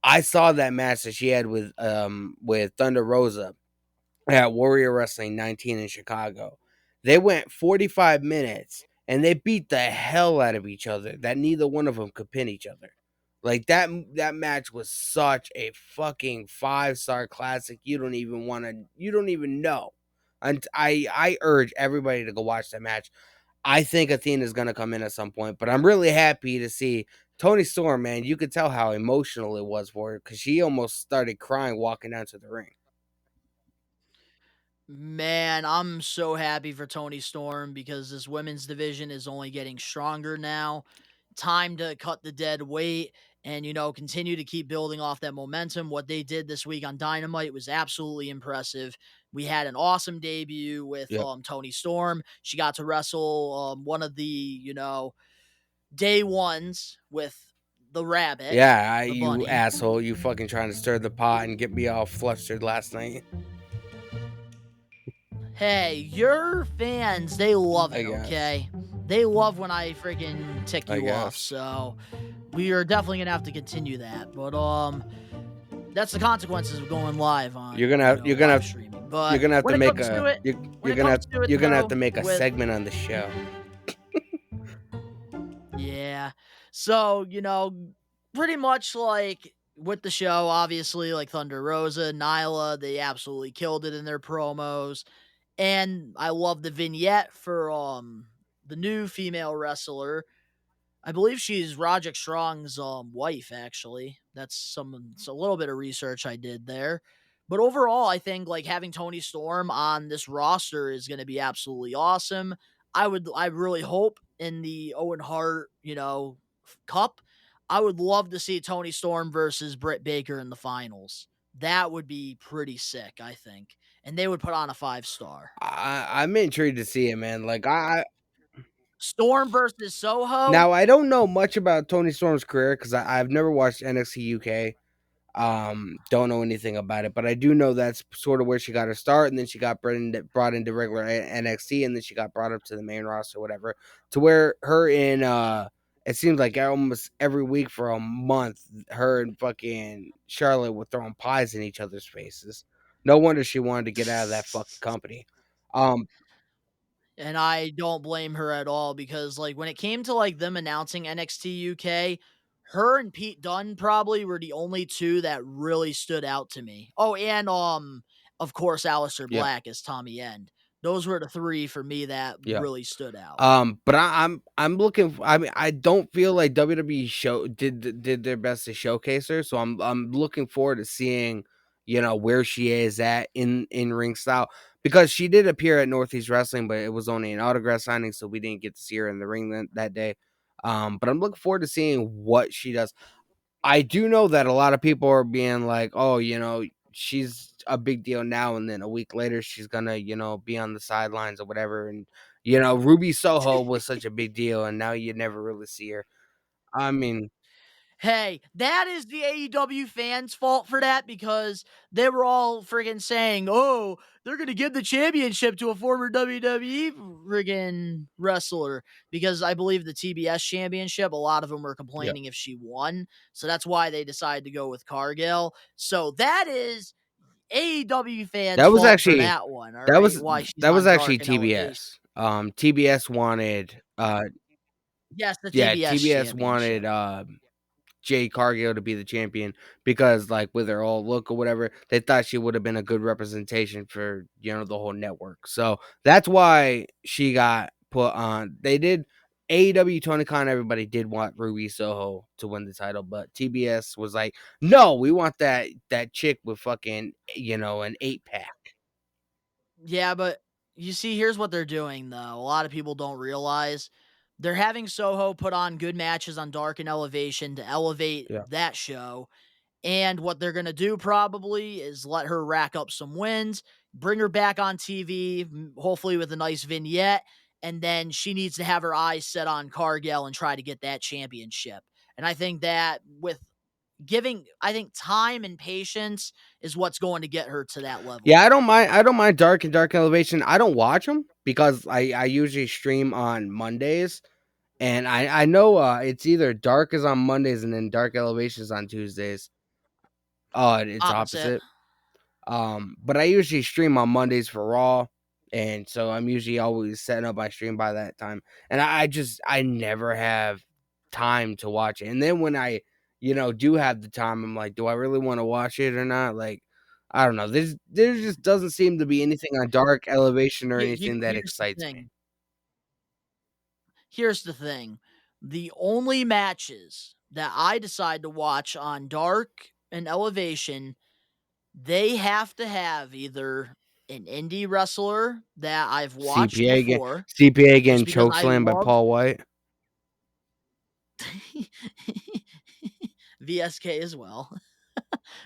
I saw that match that she had with Thunder Rosa at Warrior Wrestling 19 in Chicago. They went 45 minutes and they beat the hell out of each other, that neither one of them could pin each other. Like that match was such a fucking 5-star classic. You don't even know. And I urge everybody to go watch that match. I think Athena's gonna come in at some point, but I'm really happy to see Tony Storm, man. You could tell how emotional it was for her, because she almost started crying walking down to the ring. Man, I'm so happy for Tony Storm because this women's division is only getting stronger now. Time to cut the dead weight and, continue to keep building off that momentum. What they did this week on Dynamite was absolutely impressive. We had an awesome debut with Yep. Tony Storm. She got to wrestle one of the, day ones with the rabbit, Yeah, the you bunny. asshole. You fucking trying to stir the pot and get me all flustered last night. Hey, your fans, they love I it, guess. okay? They love when I friggin' tick I you off, guess. so we are definitely gonna have to continue that. But that's the consequences of going live on You're gonna have live streaming. you're But gonna have when to it make comes a to it, you're gonna have though, to make a with segment on the show. yeah. So, pretty much like with the show, obviously, like Thunder Rosa, Nyla, they absolutely killed it in their promos. And I love the vignette for the new female wrestler. I believe she's Roderick Strong's wife, actually. It's a little bit of research I did there. But overall, I think like having Tony Storm on this roster is going to be absolutely awesome. I really hope in the Owen Hart, cup, I would love to see Tony Storm versus Britt Baker in the finals. That would be pretty sick, I think. And they would put on a 5-star. I'm intrigued to see it, man. Like Storm versus Soho. now I don't know much about Tony Storm's career because I've never watched NXT UK. Don't know anything about it, but I do know that's sort of where she got her start, and then she got brought into regular NXT, and then she got brought up to the main roster, whatever. To where her in it seems like almost every week for a month, her and fucking Charlotte were throwing pies in each other's faces. No wonder she wanted to get out of that fucking company. Um, And I don't blame her at all because, like, when it came to like them announcing NXT UK, her and Pete Dunne probably were the only two that really stood out to me. Oh, and of course, Aleister yeah, Black as Tommy End. Those were the three for me that yeah. really stood out. But I'm looking. I mean, I don't feel like WWE did their best to showcase her. So I'm looking forward to seeing, where she is at in ring style because she did appear at Northeast Wrestling, but it was only an autograph signing, so we didn't get to see her in the ring that day. But I'm looking forward to seeing what she does. I do know that a lot of people are being like, oh, she's a big deal now, and then a week later she's gonna, be on the sidelines or whatever. And Ruby Soho was such a big deal, and now you never really see her. I mean, Hey, that is the AEW fans' fault for that because they were all friggin' saying, oh, they're going to give the championship to a former WWE friggin' wrestler because I believe the TBS championship, a lot of them were yeah, complaining if she won. So that's why they decided to go with Cargill. So that is AEW fans' that was fault for actually that one, all right? Why she's that was on actually Dark and Elevation. TBS. TBS wanted, Yes, the yeah, TBS TBS wanted, championship. Jade Cargill to be the champion because, like, with her old look or whatever, they thought she would have been a good representation for the whole network. So that's why she got put on. They did AEW, Tony Khan, everybody did want Ruby Soho to win the title, but TBS was like, no, we want that chick with fucking an 8-pack. Yeah, but you see, here's what they're doing, though. A lot of people don't realize they're having Soho put on good matches on Dark and Elevation to elevate Yeah. that show. And what they're going to do probably is let her rack up some wins, bring her back on TV, hopefully with a nice vignette. And then she needs to have her eyes set on Cargill and try to get that championship. And I think that with time and patience is what's going to get her to that level. Yeah, I don't mind Dark and Dark Elevation. I don't watch them because I usually stream on Mondays. And I know it's either Dark is on Mondays and then Dark Elevation is on Tuesdays. Oh, it's Opposite. opposite. But I usually stream on Mondays for Raw, and so I'm usually always setting up my stream by that time. And I never have time to watch it. And then when I do have the time, I'm like, do I really want to watch it or not? Like, I don't know. There just doesn't seem to be anything on Dark Elevation or anything that Here's the excites me. thing. Here's the thing. The only matches that I decide to watch on Dark and Elevation, they have to have either an indie wrestler that I've watched before, CPA just getting because I chokeslammed by love Paul White. VSK as well.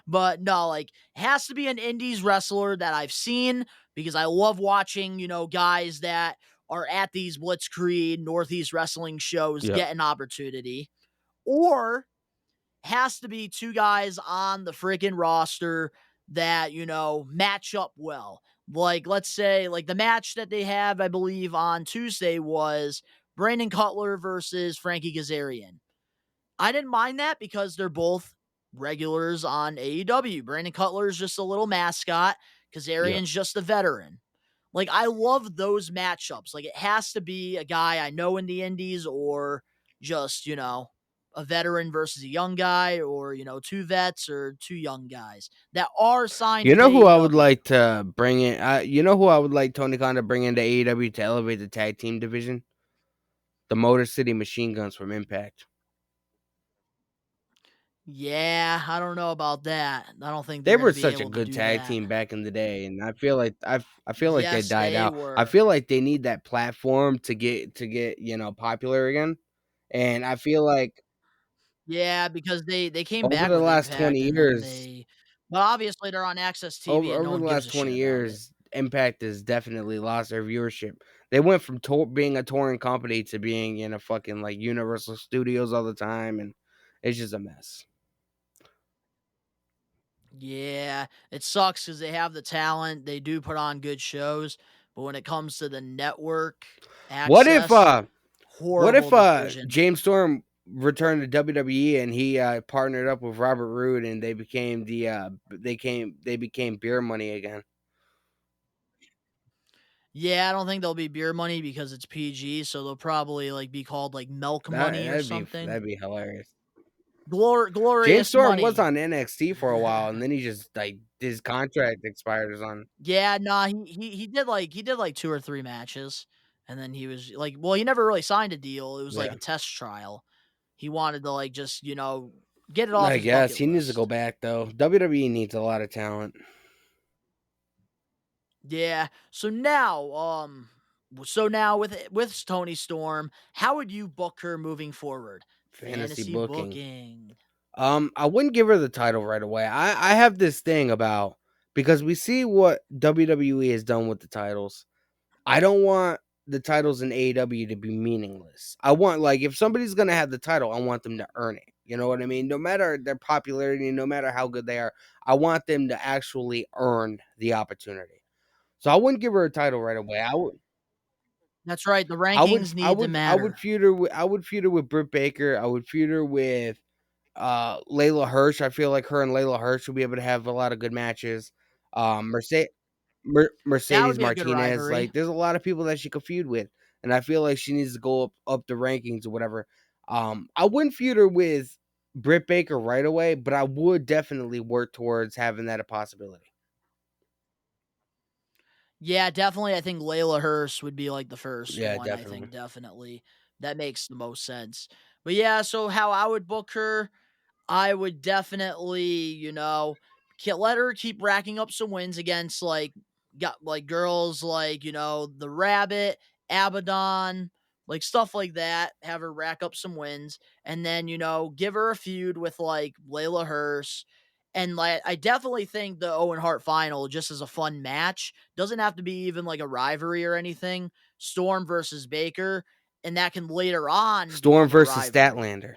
But no, like, it has to be an indies wrestler that I've seen because I love watching, guys that are at these Blitzkrieg Northeast Wrestling shows Yeah. get an opportunity. Or has to be two guys on the freaking roster that, match up well. Like, let's say, like the match that they have, I believe, on Tuesday was Brandon Cutler versus Frankie Kazarian. I didn't mind that because they're both regulars on AEW. Brandon Cutler is just a little mascot. Yep. Kazarian's just a veteran. Like, I love those matchups. Like, it has to be a guy I know in the indies or just, a veteran versus a young guy or, two vets or two young guys that are signed You with know who I would AEW. like to bring in? You know who I would like Tony Khan to bring into AEW to elevate the tag team division? The Motor City Machine Guns from Impact. Yeah, I don't know about that. I don't think they're They going were to be such a able to good do tag that. team back in the day, and I feel like they Yes, died they out. I were. feel like they need that platform to get popular again. And I feel like Yeah, because they came over back the with last Impact 20 and then years, they but obviously they're on Access TV and no over one the gives last a 20 shit about it. years, Impact has definitely lost their viewership. They went from being a touring company to being in a fucking like Universal Studios all the time, and it's just a mess. Yeah, it sucks because they have the talent. They do put on good shows, but when it comes to the network What if access, horrible decision. James Storm returned to WWE and he partnered up with Robert Roode and they became they became beer money again. Yeah, I don't think they'll be beer money because it's PG, so they'll probably like be called like milk money or something. That'd be hilarious. James Glorious Storm was money. on NXT for a while and then he just like his contract expired on. Yeah, nah, he did like 2 or 3 matches, and then he was like well, he never really signed a deal, it was like Yeah. a test trial. He wanted to, like, just, get it off I his guess bucket he needs to go list. back though. WWE needs a lot of talent. Yeah, so now with Tony Storm, how would you book her moving forward? Fantasy Fantasy booking. booking. I wouldn't give her the title right away. I have this thing about because we see what WWE has done with the titles. I don't want the titles in AEW to be meaningless. I want like if somebody's gonna have the title, I want them to earn it. You know what I mean? No matter their popularity, no matter how good they are, I want them to actually earn the opportunity. So I wouldn't give her a title right away. That's right, the rankings need to I would matter. feud her with Britt Baker. I would feud her with Layla Hirsch. I feel like her and Layla Hirsch will be able to have a lot of good matches. Mercedes That would Mercedes be a good Martinez, rivalry. like there's a lot of people that she could feud with, and I feel like she needs to go up the rankings or whatever. I wouldn't feud her with Britt Baker right away, but I would definitely work towards having that a possibility. Yeah, definitely, I think Layla Hurst would be, like, the first Yeah, one, I definitely. think, definitely. That makes the most sense. But, yeah, so how I would book her, I would definitely, let her keep racking up some wins against got like girls like, the Rabbit, Abaddon, like stuff like that. Have her rack up some wins and then, give her a feud with like Layla Hurst. And like I definitely think the Owen Hart final just as a fun match doesn't have to be even like a rivalry or anything. Storm versus Baker, and that can later on Storm become a versus rivalry. Statlander.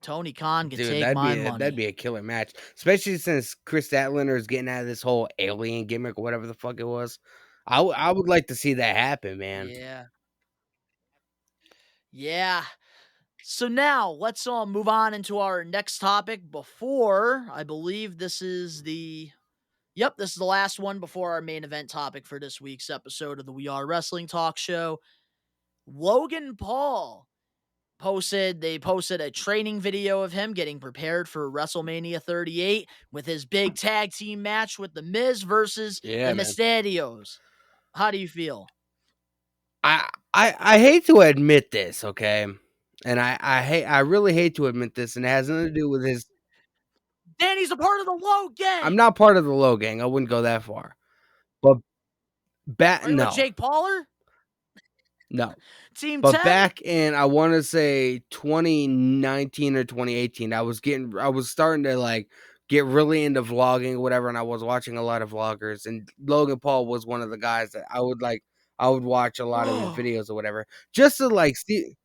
Tony Khan can Dude, take my that'd money. be a killer match, especially since Chris Statlander is getting out of this whole alien gimmick or whatever the fuck it was. I would like to see that happen, man. Yeah. Yeah. So now let's move on into our next topic before I believe this is the last one before our main event topic for this week's episode of the We Are Wrestling Talk Show. Logan Paul posted a training video of him getting prepared for WrestleMania 38 with his big tag team match with the Miz versus the Yeah, man. Mysterios. How do you feel? I hate to admit this, okay? And I really hate to admit this, and it has nothing to do with his. Danny's a part of the Low I'm Gang. not part of the Low Gang. I wouldn't go that far. But Are you with Jake Pauler? no. Team But 10? back in I want to say 2019 or 2018, I was starting to like get really into vlogging or whatever, and I was watching a lot of vloggers, and Logan Paul was one of the guys that I would watch a lot of his videos or whatever, just to like see.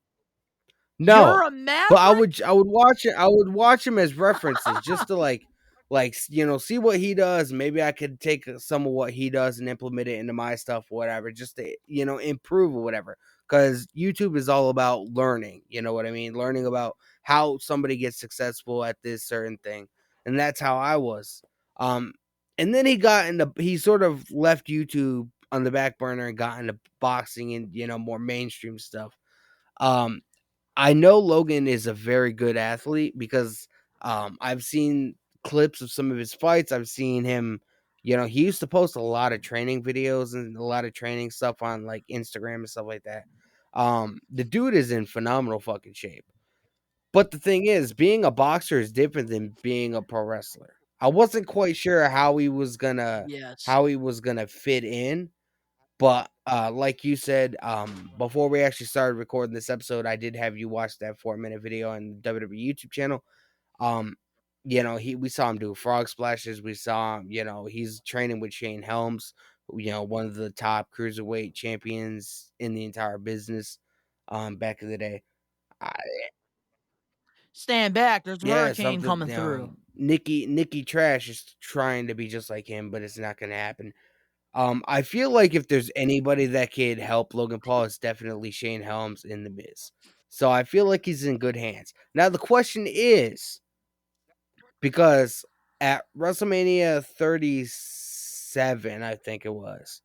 You're No, a but Maverick? I would watch him as references just to like like, see what he does. Maybe I could take some of what he does and implement it into my stuff, or whatever, just to, improve or whatever. Because YouTube is all about learning, you know what I mean? Learning about how somebody gets successful at this certain thing. And that's how I was. And then he sort of left YouTube on the back burner and got into boxing and, more mainstream stuff. Um, I know Logan is a very good athlete because I've seen clips of some of his fights. I've seen him, he used to post a lot of training videos and a lot of training stuff on like Instagram and stuff like that. The dude is in phenomenal fucking shape. But the thing is, being a boxer is different than being a pro wrestler. I wasn't quite sure Yes. how he was gonna fit in, but like you said, before we actually started recording this episode, I did have you watch that 4-minute video on the WWE YouTube channel. Um, we saw him do frog splashes. We saw him, he's training with Shane Helms, one of the top cruiserweight champions in the entire business, back in the day. I, Stand back. There's a yeah, hurricane something, coming through. Nikki Trash is trying to be just like him, but it's not gonna happen. I feel like if there's anybody that could help Logan Paul, it's definitely Shane Helms in The Miz. So I feel like he's in good hands. Now the question is, because at WrestleMania 37, I think it was,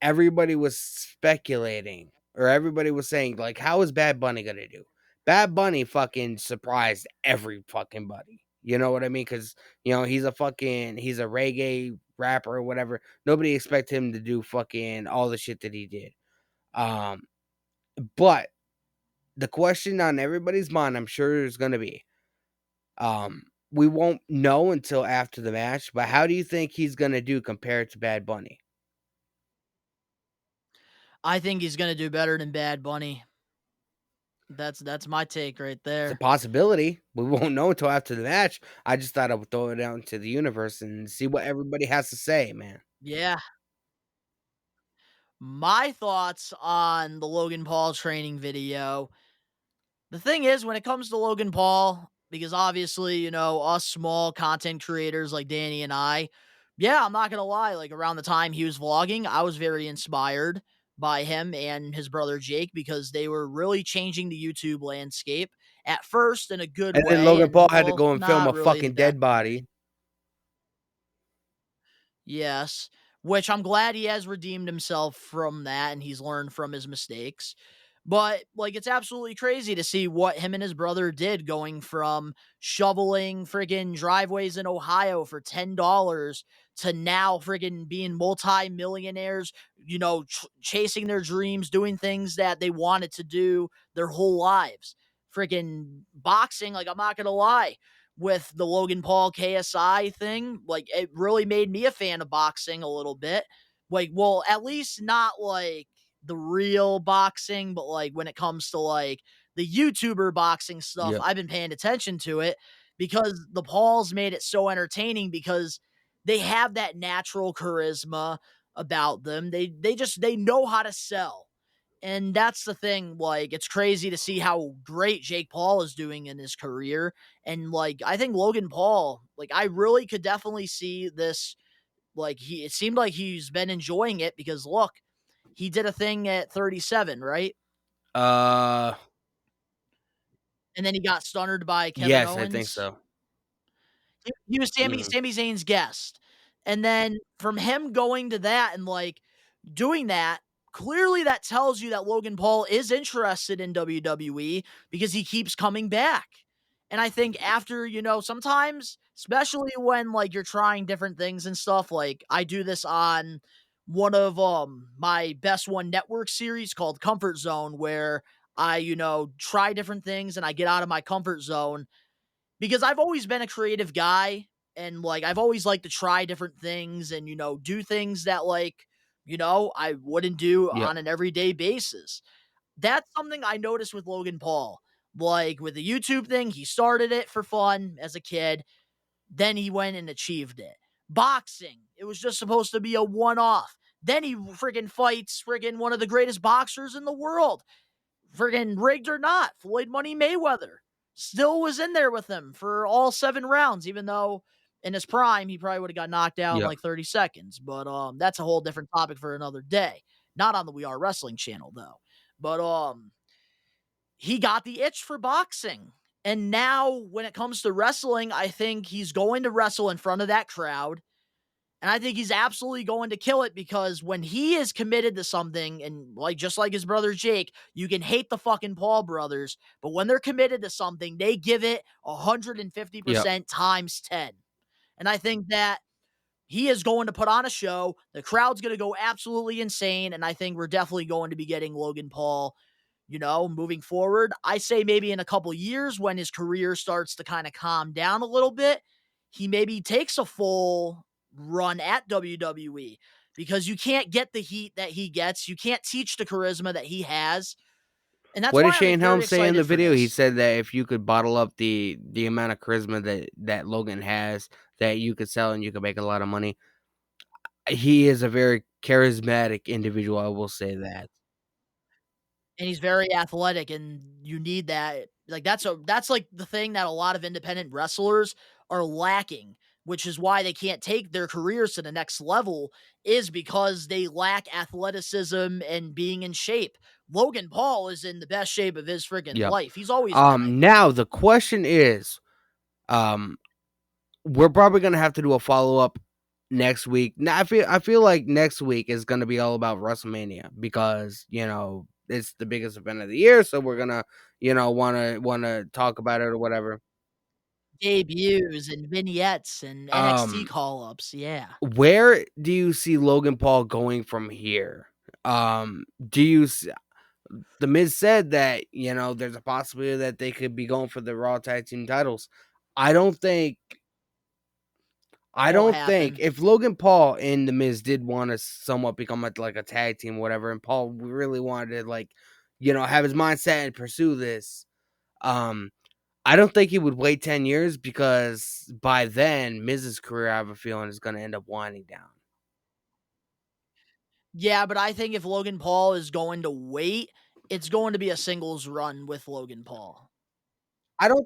everybody was speculating, or everybody was saying, like, how is Bad Bunny gonna do? Bad Bunny fucking surprised every fucking buddy. You know what I mean? Because he's a reggae rapper or whatever. Nobody expect him to do fucking all the shit that he did. Um, but the question on everybody's mind, I'm sure, is gonna be, we won't know until after the match, but how do you think he's gonna do compared to Bad Bunny? I think he's gonna do better than Bad Bunny. That's my take right It's a there. possibility. We won't know until after the match. I just thought I would throw it out into the universe and see what everybody has to say, man. Yeah. My thoughts on the Logan Paul training video. The thing is, when it comes to Logan Paul, because obviously, us small content creators like Danny and I, yeah, I'm not gonna lie, like around the time he was vlogging, I was very inspired by him and his brother Jake because they were really changing the YouTube landscape at first in a good And then way, Logan Paul and had to well, go and film not a really the fucking best dead way. body. Yes, which I'm glad he has redeemed himself from that and he's learned from his mistakes. But like it's absolutely crazy to see what him and his brother did going from shoveling friggin' driveways in Ohio for $10 to now friggin' being multi-millionaires, chasing their dreams, doing things that they wanted to do their whole lives. Friggin' boxing, like I'm not gonna lie, with the Logan Paul KSI thing, like it really made me a fan of boxing a little bit. Like, well, at least not like the real boxing, but like when it comes to like the YouTuber boxing stuff, Yep. I've been paying attention to it because the Pauls made it so entertaining because they have that natural charisma about them. They know how to sell. And that's the thing, like, it's crazy to see how great Jake Paul is doing in his career. And, like, I think Logan Paul, like, I really could definitely see this. Like, it seemed like he's been enjoying it because, look, he did a thing at 37, right? Uh, And then he got stunned by Kevin yes, I think Owens. so. He was Mhm. Sami Zayn's guest. And then from him going to that and, like, doing that, clearly that tells you that Logan Paul is interested in WWE because he keeps coming back. And I think after, sometimes, especially when, like, you're trying different things and stuff, like, I do this on one of, my Best One Network series called Comfort Zone where I, try different things and I get out of my comfort zone because I've always been a creative guy and like I've always liked to try different things and do things that like I wouldn't do Yep. on an everyday basis. That's something I noticed with Logan Paul. Like with the YouTube thing, he started it for fun as a kid, then he went and achieved it. Boxing, it was just supposed to be a one-off. Then he friggin' fights friggin' one of the greatest boxers in the world. Friggin' rigged or not, Floyd Money Mayweather. still was in there with him for all 7 rounds, even though in his prime, he probably would have got knocked out in Yep. like 30 seconds. But that's a whole different topic for another day. Not on the We Are Wrestling channel, though. But he got the itch for boxing. And now, when it comes to wrestling, I think he's going to wrestle in front of that crowd. And I think he's absolutely going to kill it because when he is committed to something, and like just like his brother Jake, you can hate the fucking Paul brothers, but when they're committed to something, they give it Yep. 150% times 10. And I think that he is going to put on a show. The crowd's going to go absolutely insane. And I think we're definitely going to be getting Logan Paul, moving forward. I say maybe in a couple years when his career starts to kind of calm down a little bit, he maybe takes a full run at WWE because you can't get the heat that he gets. You can't teach the charisma that he has. And that's What did why I'm Shane very Helms say in the excited for video? He this. said that if you could bottle up the amount of charisma that Logan has, that you could sell and you could make a lot of money. He is a very charismatic individual, I will say that. And he's very athletic, and you need that. Like that's like the thing that a lot of independent wrestlers are lacking, which is why they can't take their careers to the next level, is because they lack athleticism and being in shape. Logan Paul is in the best shape of his freaking Yep. life. He's always been, I think. Now the question is, we're probably gonna have to do a follow-up next week. Now I feel like next week is gonna be all about WrestleMania because, it's the biggest event of the year, so we're gonna, wanna talk about it or whatever. Debuts and vignettes and NXT Um, call-ups, yeah. where do you see Logan Paul going from here? Do you The Miz said that, there's a possibility that they could be going for the Raw Tag Team titles. I don't think Won't happen. if Logan Paul and The Miz did want to somewhat become like a tag team, whatever, and Paul really wanted to have his mindset and pursue this, um, I don't think he would wait 10 years because by then Miz's career, I have a feeling, is going to end up winding down. Yeah, but I think if Logan Paul is going to wait, it's going to be a singles run with Logan Paul. I don't,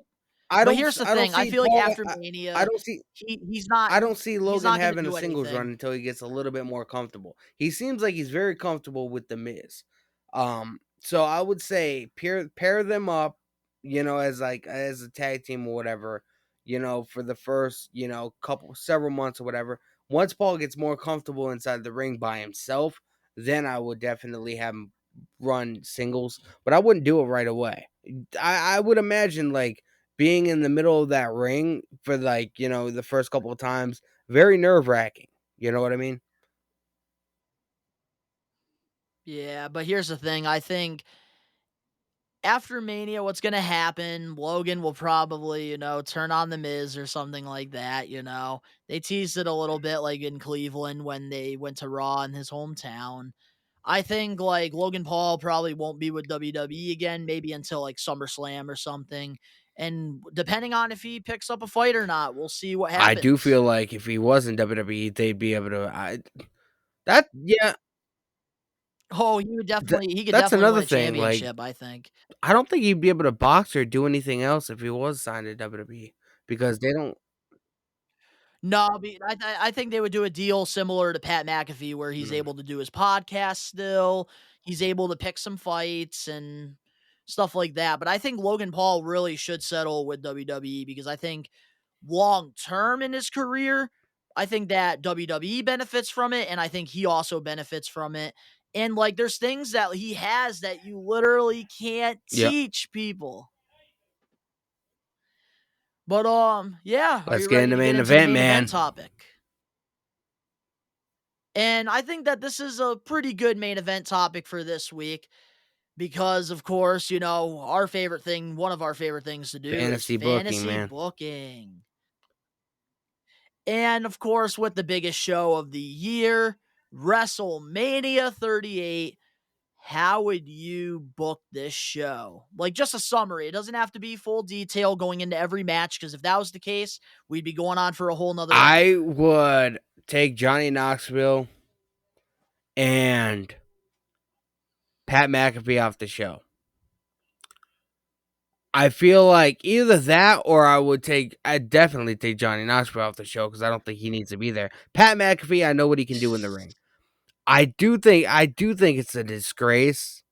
But here's the I don't thing, I see feel like Paul. after I Mania, don't see. he's not I don't see he's Logan not gonna having a do singles run anything. until he gets a little bit more comfortable. He seems like he's very comfortable with the Miz. So I would say pair them up, as a tag team or whatever, for the first, several months or whatever. Once Paul gets more comfortable inside the ring by himself, then I would definitely have him run singles, but I wouldn't do it right away. I would imagine being in the middle of that ring for the first couple of times, very nerve-wracking. You know what I mean? Yeah, but here's the thing, I think after Mania, what's gonna happen, Logan will probably, turn on The Miz or something like that. They teased it a little bit like in Cleveland when they went to Raw in his hometown. I think like Logan Paul probably won't be with WWE again, maybe until like SummerSlam or something. And depending on if he picks up a fight or not, we'll see what I do happens. feel like if he was in WWE, they'd be able to. Yeah, Oh, he could that's definitely another win a thing. championship, I think. I don't think he'd be able to box or do anything else if he was signed to WWE because they don't. No, I think they would do a deal similar to Pat McAfee where he's Mm. able to do his podcast still. He's able to pick some fights and stuff like that. But I think Logan Paul really should settle with WWE because I think long term in his career, I think that WWE benefits from it and I think he also benefits from it. And like there's things that he has that you literally can't Yeah. teach people. But yeah, are Let's you get ready into to get main into the event, main event man. topic? And I think that this is a pretty good main event topic for this week because, of course, our favorite thing, one of our favorite things to do is Fantasy booking, fantasy man. booking. And, of course, with the biggest show of the year, WrestleMania 38, how would you book this show? Like, just a summary. It doesn't have to be full detail going into every match because if that was the case, we'd be going on for a whole nother hour. I would take Johnny Knoxville and Pat McAfee off the show. I feel like either that or I'd definitely take Johnny Knoxville off the show because I don't think he needs to be there. Pat McAfee, I know what he can do in the ring. I do think it's a disgrace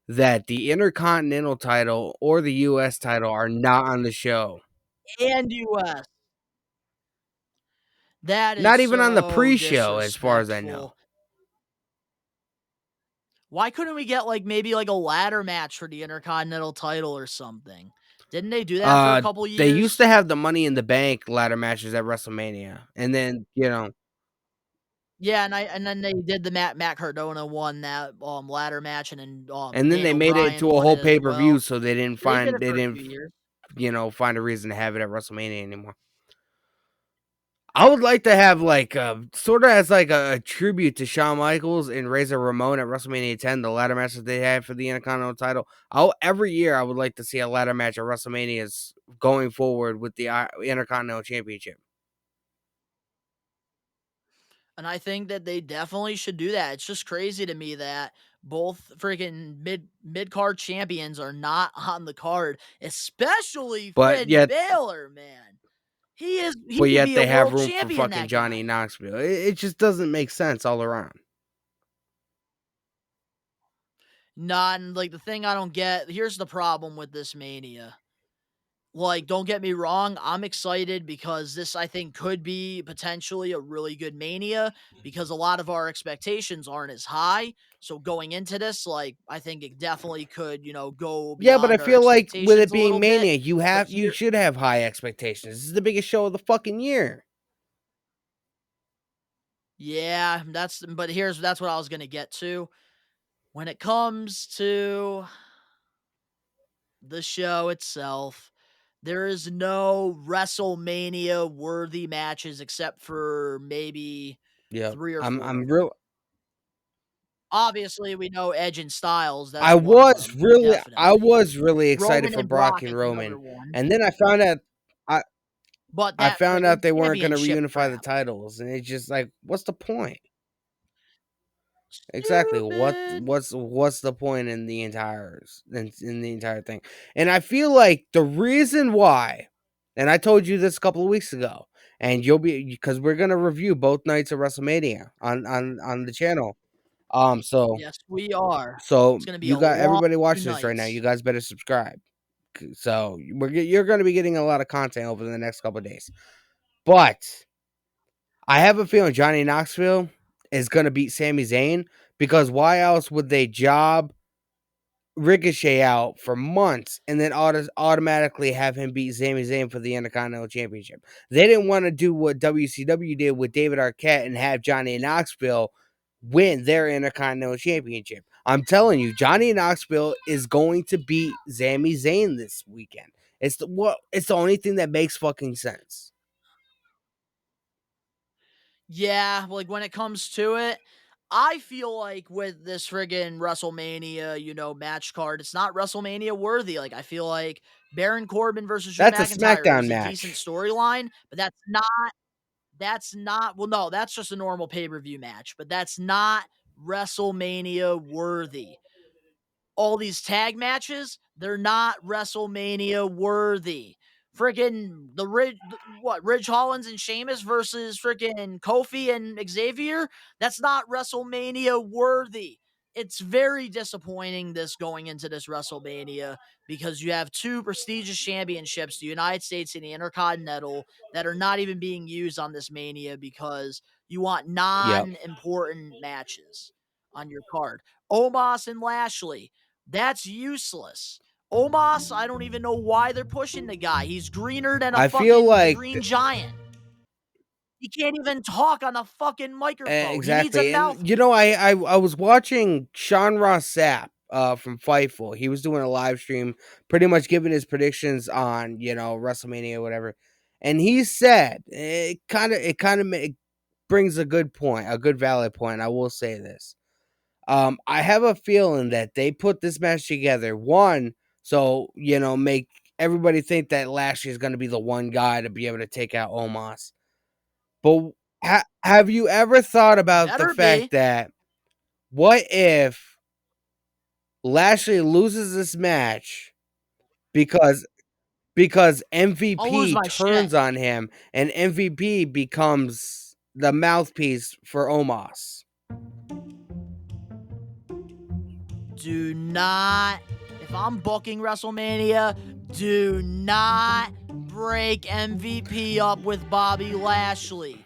that the Intercontinental title or the US title are not on the show. And US. That is Not even on the so pre-show, as far as I know. disrespectful. Why couldn't we get maybe a ladder match for the Intercontinental title or something? Didn't they do that for a couple years? They used to have the Money in the Bank ladder matches at WrestleMania, and then Yeah, and then they did the Matt Cardona won that ladder match, and then and then they Daniel made it Bryan into a won whole it as pay-per-view, well. so they didn't They did find it for a few years. find a reason to have it at WrestleMania anymore. I would like to have sort of as a tribute to Shawn Michaels and Razor Ramon at WrestleMania 10, the ladder match that they had for the Intercontinental title. Every year I would like to see a ladder match at WrestleManias going forward with the Intercontinental Championship. And I think that they definitely should do that. It's just crazy to me that both freaking mid card champions are not on the card, especially But Finn Balor, man. He but can yet be they a have world room for champion, fucking that Johnny guy. Knoxville. It just doesn't make sense all around. Not the thing I don't get. Here's the problem with this Mania. Don't get me wrong, I'm excited because this, I think, could be potentially a really good Mania because a lot of our expectations aren't as high. So going into this, I think it definitely could, go Yeah, but I beyond our feel like with it expectations a being little bit. Mania, you should have high expectations. This is the biggest show of the fucking year. Yeah, that's what I was gonna get to. When it comes to the show itself, there is no WrestleMania worthy matches except for maybe Yeah, 3 or 4. I'm real. Obviously, we know Edge and Styles. That's I one of was them, definitely. really excited Roman for and Brock Brock and is another Roman, one, and then I found out but I that found out freaking they weren't going to championship reunify the crap. titles, and it's just like, what's the point? Exactly. Stupid. What's the point in the entire thing? And I feel like the reason why, and I told you this a couple of weeks ago, and you'll be because we're gonna review both nights of WrestleMania on the channel. So Yes, we are. so It's gonna be you a got long everybody 2 watching this right now. nights. You guys better subscribe. So you're gonna be getting a lot of content over the next couple of days, but I have a feeling Johnny Knoxville is going to beat Sami Zayn because why else would they job Ricochet out for months and then automatically have him beat Sami Zayn for the Intercontinental Championship? They didn't want to do what WCW did with David Arquette and have Johnny Knoxville win their Intercontinental Championship. I'm telling you, Johnny Knoxville is going to beat Sami Zayn this weekend. It's the only thing that makes fucking sense. Yeah, when it comes to it, I feel like with this friggin' WrestleMania, match card, it's not WrestleMania worthy. I feel like Baron Corbin versus Drew That's a McIntyre SmackDown is a decent match. storyline, but that's not, well, no, that's just a normal pay-per-view match, but that's not WrestleMania worthy. All these tag matches, they're not WrestleMania worthy. Freaking Ridge Hollins and Sheamus versus freaking Kofi and Xavier? That's not WrestleMania worthy. It's very disappointing this going into this WrestleMania because you have 2 prestigious championships, the United States and the Intercontinental, that are not even being used on this Mania because you want Yep. non-important matches on your card. Omos and Lashley, that's useless. Omos, I don't even know why they're pushing the guy. He's greener than a I feel fucking like green giant. He can't even talk on a fucking microphone. He needs a exactly, and mouthpiece. I was watching Sean Ross Sapp from Fightful. He was doing a live stream, pretty much giving his predictions on WrestleMania or whatever, and he said it brings a good point, a good valid point. I will say this. I have a feeling that they put this match together, one, so make everybody think that Lashley is going to be the one guy to be able to take out Omos. But have you ever thought about the Better fact be. that what if Lashley loses this match because I'll lose MVP my turns shit. on him, and MVP becomes the mouthpiece for Omos. Do not, if I'm booking WrestleMania, do not break MVP up with Bobby Lashley.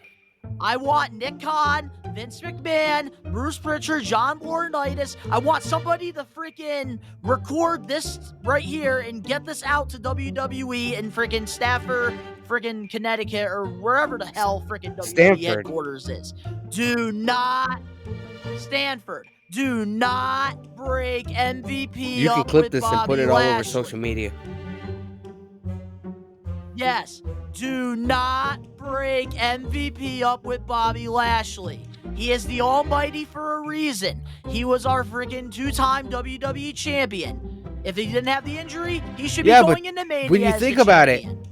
I want Nick Khan, Vince McMahon, Bruce Pritchard, John Laurinaitis. I want somebody to freaking record this right here and get this out to WWE in freaking Stafford, freaking Connecticut, or wherever the hell freaking WWE Stanford. headquarters is. Do not, Stanford, do not break MVP You can up clip with this Bobby and put it all over Lashley. social media. Yes, do not break MVP up with Bobby Lashley. He is the almighty for a reason. He was our freaking two-time WWE champion. If he didn't have the injury, he should be going into Mania when you as think the about champion.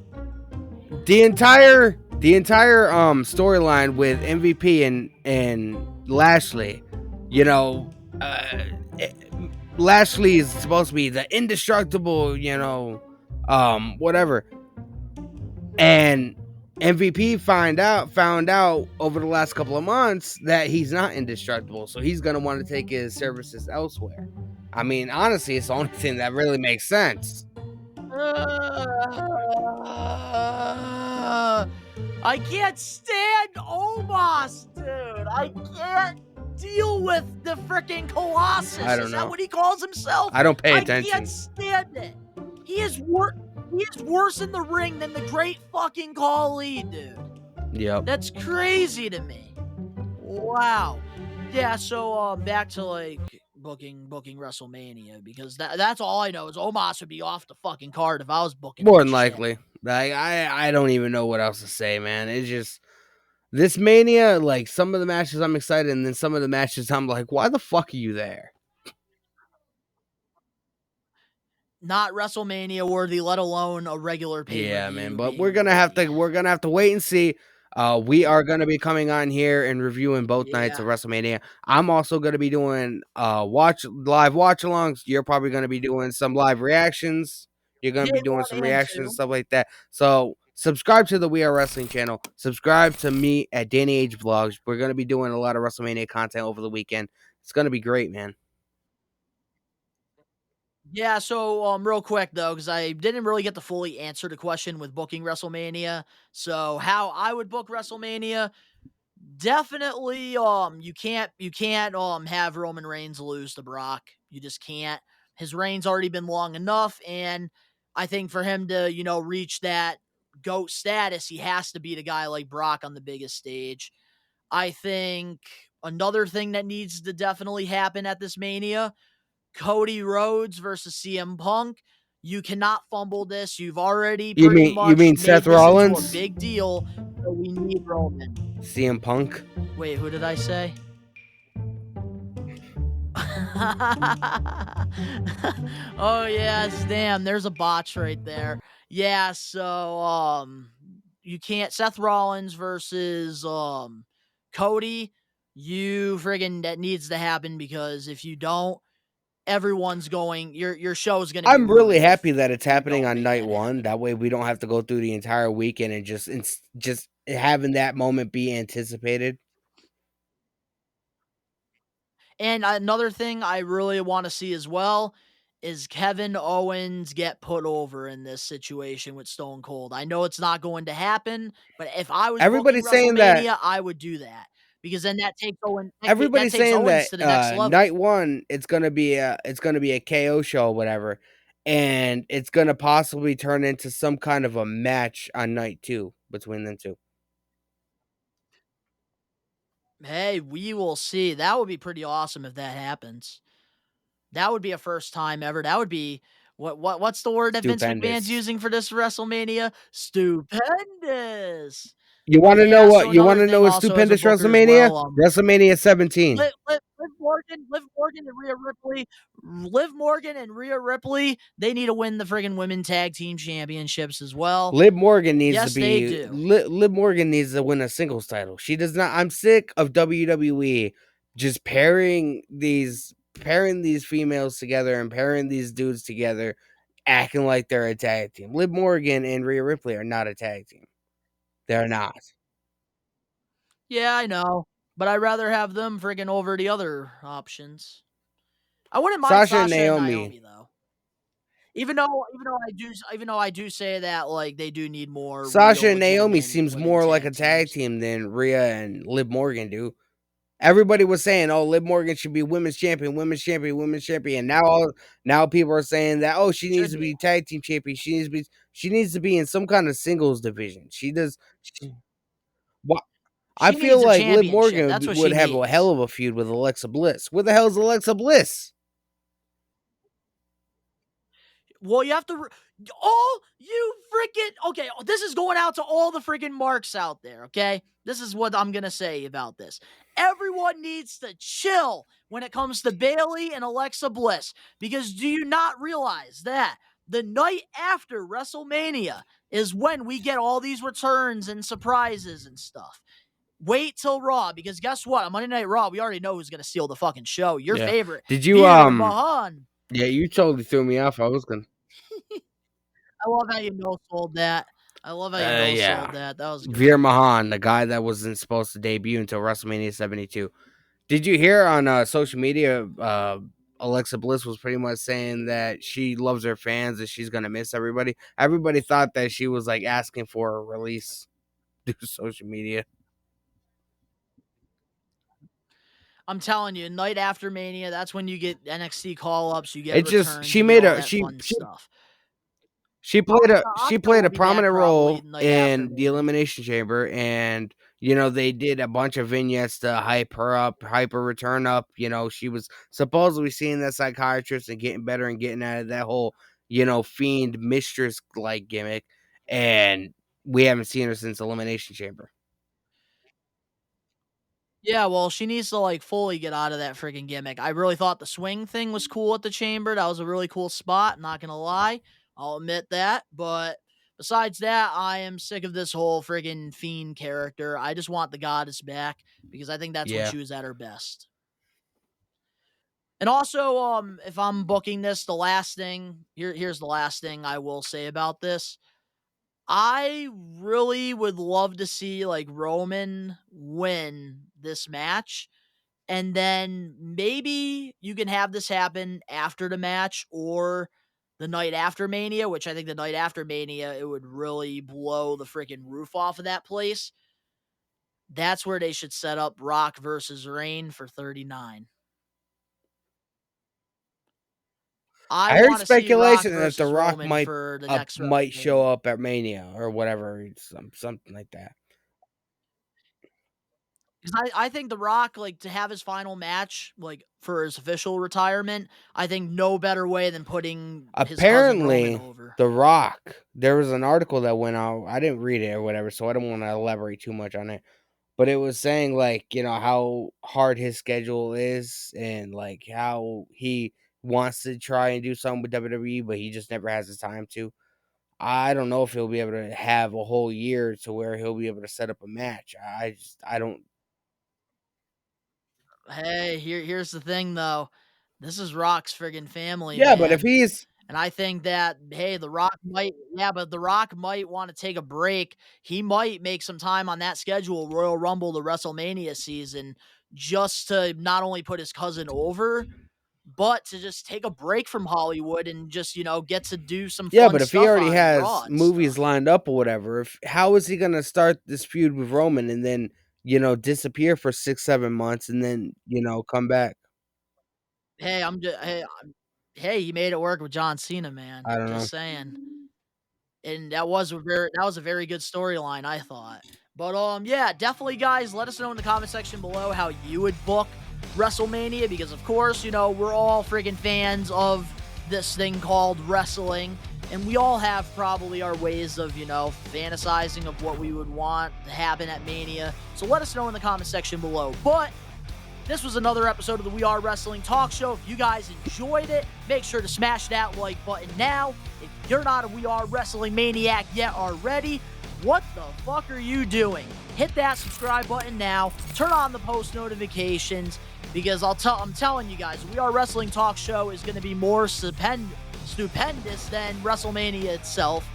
the entire storyline with MVP and Lashley, you know, Lashley is supposed to be the indestructible, whatever. And MVP found out over the last couple of months that he's not indestructible, so he's gonna want to take his services elsewhere. I mean, honestly, it's the only thing that really makes sense. I can't stand Omos, dude. I can't deal with the freaking Colossus. I don't Is know. that what he calls himself? I don't pay I attention. can't stand it. He is worse in the ring than the Great fucking Khali, dude. Yep. That's crazy to me. Wow. Yeah, so back to like booking WrestleMania, because that's all I know is Omos would be off the fucking card if I was booking More that than shit. likely. Like I don't even know what else to say, man. It's just this Mania, like some of the matches I'm excited, and then some of the matches I'm like, why the fuck are you there? Not WrestleMania worthy, let alone a regular pay-per-view. Yeah, man. But we're gonna have to wait and see. We are gonna be coming on here and reviewing both nights of WrestleMania. I'm also gonna be doing live watch alongs. You're probably gonna be doing some live reactions. You're gonna be doing some reactions and stuff like that. So subscribe to the We Are Wrestling channel. Subscribe to me at Danny H Vlogs. We're gonna be doing a lot of WrestleMania content over the weekend. It's gonna be great, man. Yeah, so real quick though, because I didn't really get to fully answer the question with booking WrestleMania. So how I would book WrestleMania, definitely you can't have Roman Reigns lose to Brock. You just can't. His reign's already been long enough, and I think for him to, reach that GOAT status, he has to beat a guy like Brock on the biggest stage. I think another thing that needs to definitely happen at this Mania, Cody Rhodes versus CM Punk. You cannot fumble this. You've already pretty much mean made Seth this Rollins? into a big deal. So we need Roman. CM Punk. Wait, who did I say? Oh yes, damn, there's a botch right there. Yeah, so you can't Seth Rollins versus Cody. You friggin' that needs to happen, because if you don't, everyone's going, your show's gonna be I'm really ruined happy if that it's you happening don't on make night that one. happen. That way we don't have to go through the entire weekend and just having that moment be anticipated. And another thing I really want to see as well is Kevin Owens get put over in this situation with Stone Cold. I know it's not going to happen, but if I was Everybody's booking saying that WrestleMania, I would do that, because then that takes everybody's saying Owens that to the next level. night one it's gonna be a KO show or whatever, and it's gonna possibly turn into some kind of a match on night two between them two. Hey, we will see. That would be pretty awesome if that happens. That would be a first time ever. That would be what's the word that Vince McMahon's Stupendous. using for this WrestleMania? Stupendous. You But want to yeah, know so what? You want another to thing know a also as a stupendous booker as WrestleMania? well, WrestleMania 17. Liv Morgan and Rhea Ripley, they need to win the friggin' women tag team championships as well. Liv Morgan needs Yes, to they be do. Liv Morgan needs to win a singles title. She does not. I'm sick of WWE just pairing these females together and pairing these dudes together acting like they're a tag team. Liv Morgan and Rhea Ripley are not a tag team. They're not. Yeah, I know. But I'd rather have them friggin' over the other options. I wouldn't mind Sasha and Sasha and Naomi. Naomi though. Even though I do say that like they do need more Sasha real and Naomi legitimate seems women more like a tag teams. team than Rhea and Liv Morgan do. Everybody was saying, "Oh, Liv Morgan should be women's champion, women's champion, women's champion." Now people are saying that, "Oh, she needs Should to be. be tag team champion. She needs to be in some kind of singles division." Wha I She feel needs a like Liv championship. Morgan That's what would she have a hell needs. of a feud with Alexa Bliss. Where the hell is Alexa Bliss? Well, you have to. All you freaking. Okay, this is going out to all the freaking marks out there, okay? This is what I'm going to say about this. Everyone needs to chill when it comes to Bayley and Alexa Bliss. Because do you not realize that the night after WrestleMania is when we get all these returns and surprises and stuff? Wait till Raw, because guess what? On Monday Night Raw, we already know who's going to steal the fucking show. Your Yeah. favorite. Did you Mcmahon. Yeah, you totally threw me off. I was gonna. I love how you no-sold that. Yeah. That. That was good. Veer Mahan, the guy that wasn't supposed to debut until WrestleMania 72. Did you hear on social media? Alexa Bliss was pretty much saying that she loves her fans and she's gonna miss everybody. Everybody thought that she was like asking for a release through social media. I'm telling you, night after Mania, that's when you get NXT call-ups, you get It just returns, she you get made all a that fun stuff. she played a Asuka will be back prominent probably role the night after in the Mania. Elimination Chamber, and they did a bunch of vignettes to hype her up, hype her return up. She was supposedly seeing that psychiatrist and getting better and getting out of that whole fiend mistress like gimmick, and we haven't seen her since Elimination Chamber. Yeah, well, she needs to like fully get out of that freaking gimmick. I really thought the swing thing was cool at the Chamber. That was a really cool spot, not gonna lie. I'll admit that. But besides that, I am sick of this whole friggin' fiend character. I just want the goddess back because I think that's when Yeah. she was at her best. And also, if I'm booking this, the last thing here's the last thing I will say about this. I really would love to see like Roman win this match. And then maybe you can have this happen after the match or the night after Mania, which I think the night after Mania, it would really blow the freaking roof off of that place. That's where they should set up Rock versus Reign for 39. I I heard want to see Rock speculation that The versus Rock Roman for the next might show WrestleMania. up at Mania or whatever, something like that. Because I think The Rock, like, to have his final match, like, for his official retirement, I think no better way than putting his cousin Roman Apparently, over. The Rock, there was an article that went out. I didn't read it or whatever, so I don't want to elaborate too much on it. But it was saying, like, how hard his schedule is and, like, how he wants to try and do something with WWE, but he just never has the time to. I don't know if he'll be able to have a whole year to where he'll be able to set up a match. I don't. Hey, here's the thing, though. This is Rock's friggin' family, Yeah, but man. if he's. And I think that, hey, The Rock might want to take a break. He might make some time on that schedule, Royal Rumble to WrestleMania season, just to not only put his cousin over, but to just take a break from Hollywood and just, get to do some Yeah, fun but if he stuff already on Raw has and movies stuff. lined up or whatever, how is he gonna start this feud with Roman and then disappear for 6-7 months and then come back? Hey, hey, he made it work with John Cena, man. I don't know. Just saying. And that was a very good storyline, I thought. But yeah, definitely guys, let us know in the comment section below how you would book WrestleMania because of course, we're all friggin' fans of this thing called wrestling. And we all have probably our ways of, fantasizing of what we would want to happen at Mania. So let us know in the comment section below. But this was another episode of the We Are Wrestling Talk Show. If you guys enjoyed it, make sure to smash that like button now. If you're not a We Are Wrestling Maniac yet already, what the fuck are you doing? Hit that subscribe button now. Turn on the post notifications because I'm telling you guys, We Are Wrestling Talk Show is going to be more stupendous than WrestleMania itself.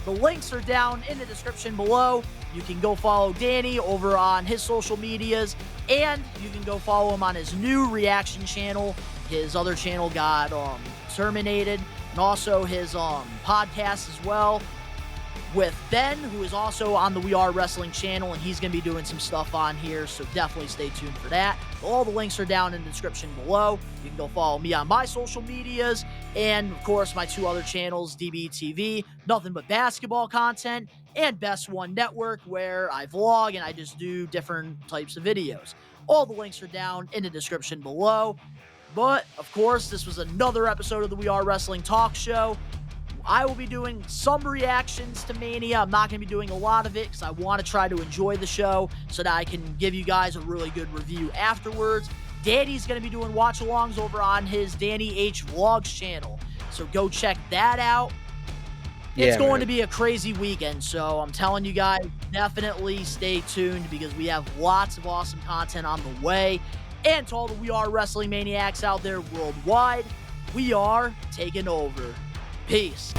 The links are down in the description below. You can go follow Danny over on his social medias, and you can go follow him on his new reaction channel. His other channel got terminated, and also his podcast as well with Ben, who is also on the We Are Wrestling channel, and he's going to be doing some stuff on here, so definitely stay tuned for that. All the links are down in the description below. You can go follow me on my social medias, and of course my two other channels, DBTV, nothing but basketball content, and Best One Network, where I vlog and I just do different types of videos. All the links are down in the description below. But, of course, this was another episode of the We Are Wrestling Talk Show. I will be doing some reactions to Mania. I'm not going to be doing a lot of it because I want to try to enjoy the show so that I can give you guys a really good review afterwards. Danny's going to be doing watch-alongs over on his Danny H Vlogs channel, so go check that out. It's going to be a crazy weekend, so I'm telling you guys, definitely stay tuned because we have lots of awesome content on the way. And to all the We Are Wrestling Maniacs out there worldwide, we are taking over. Peace.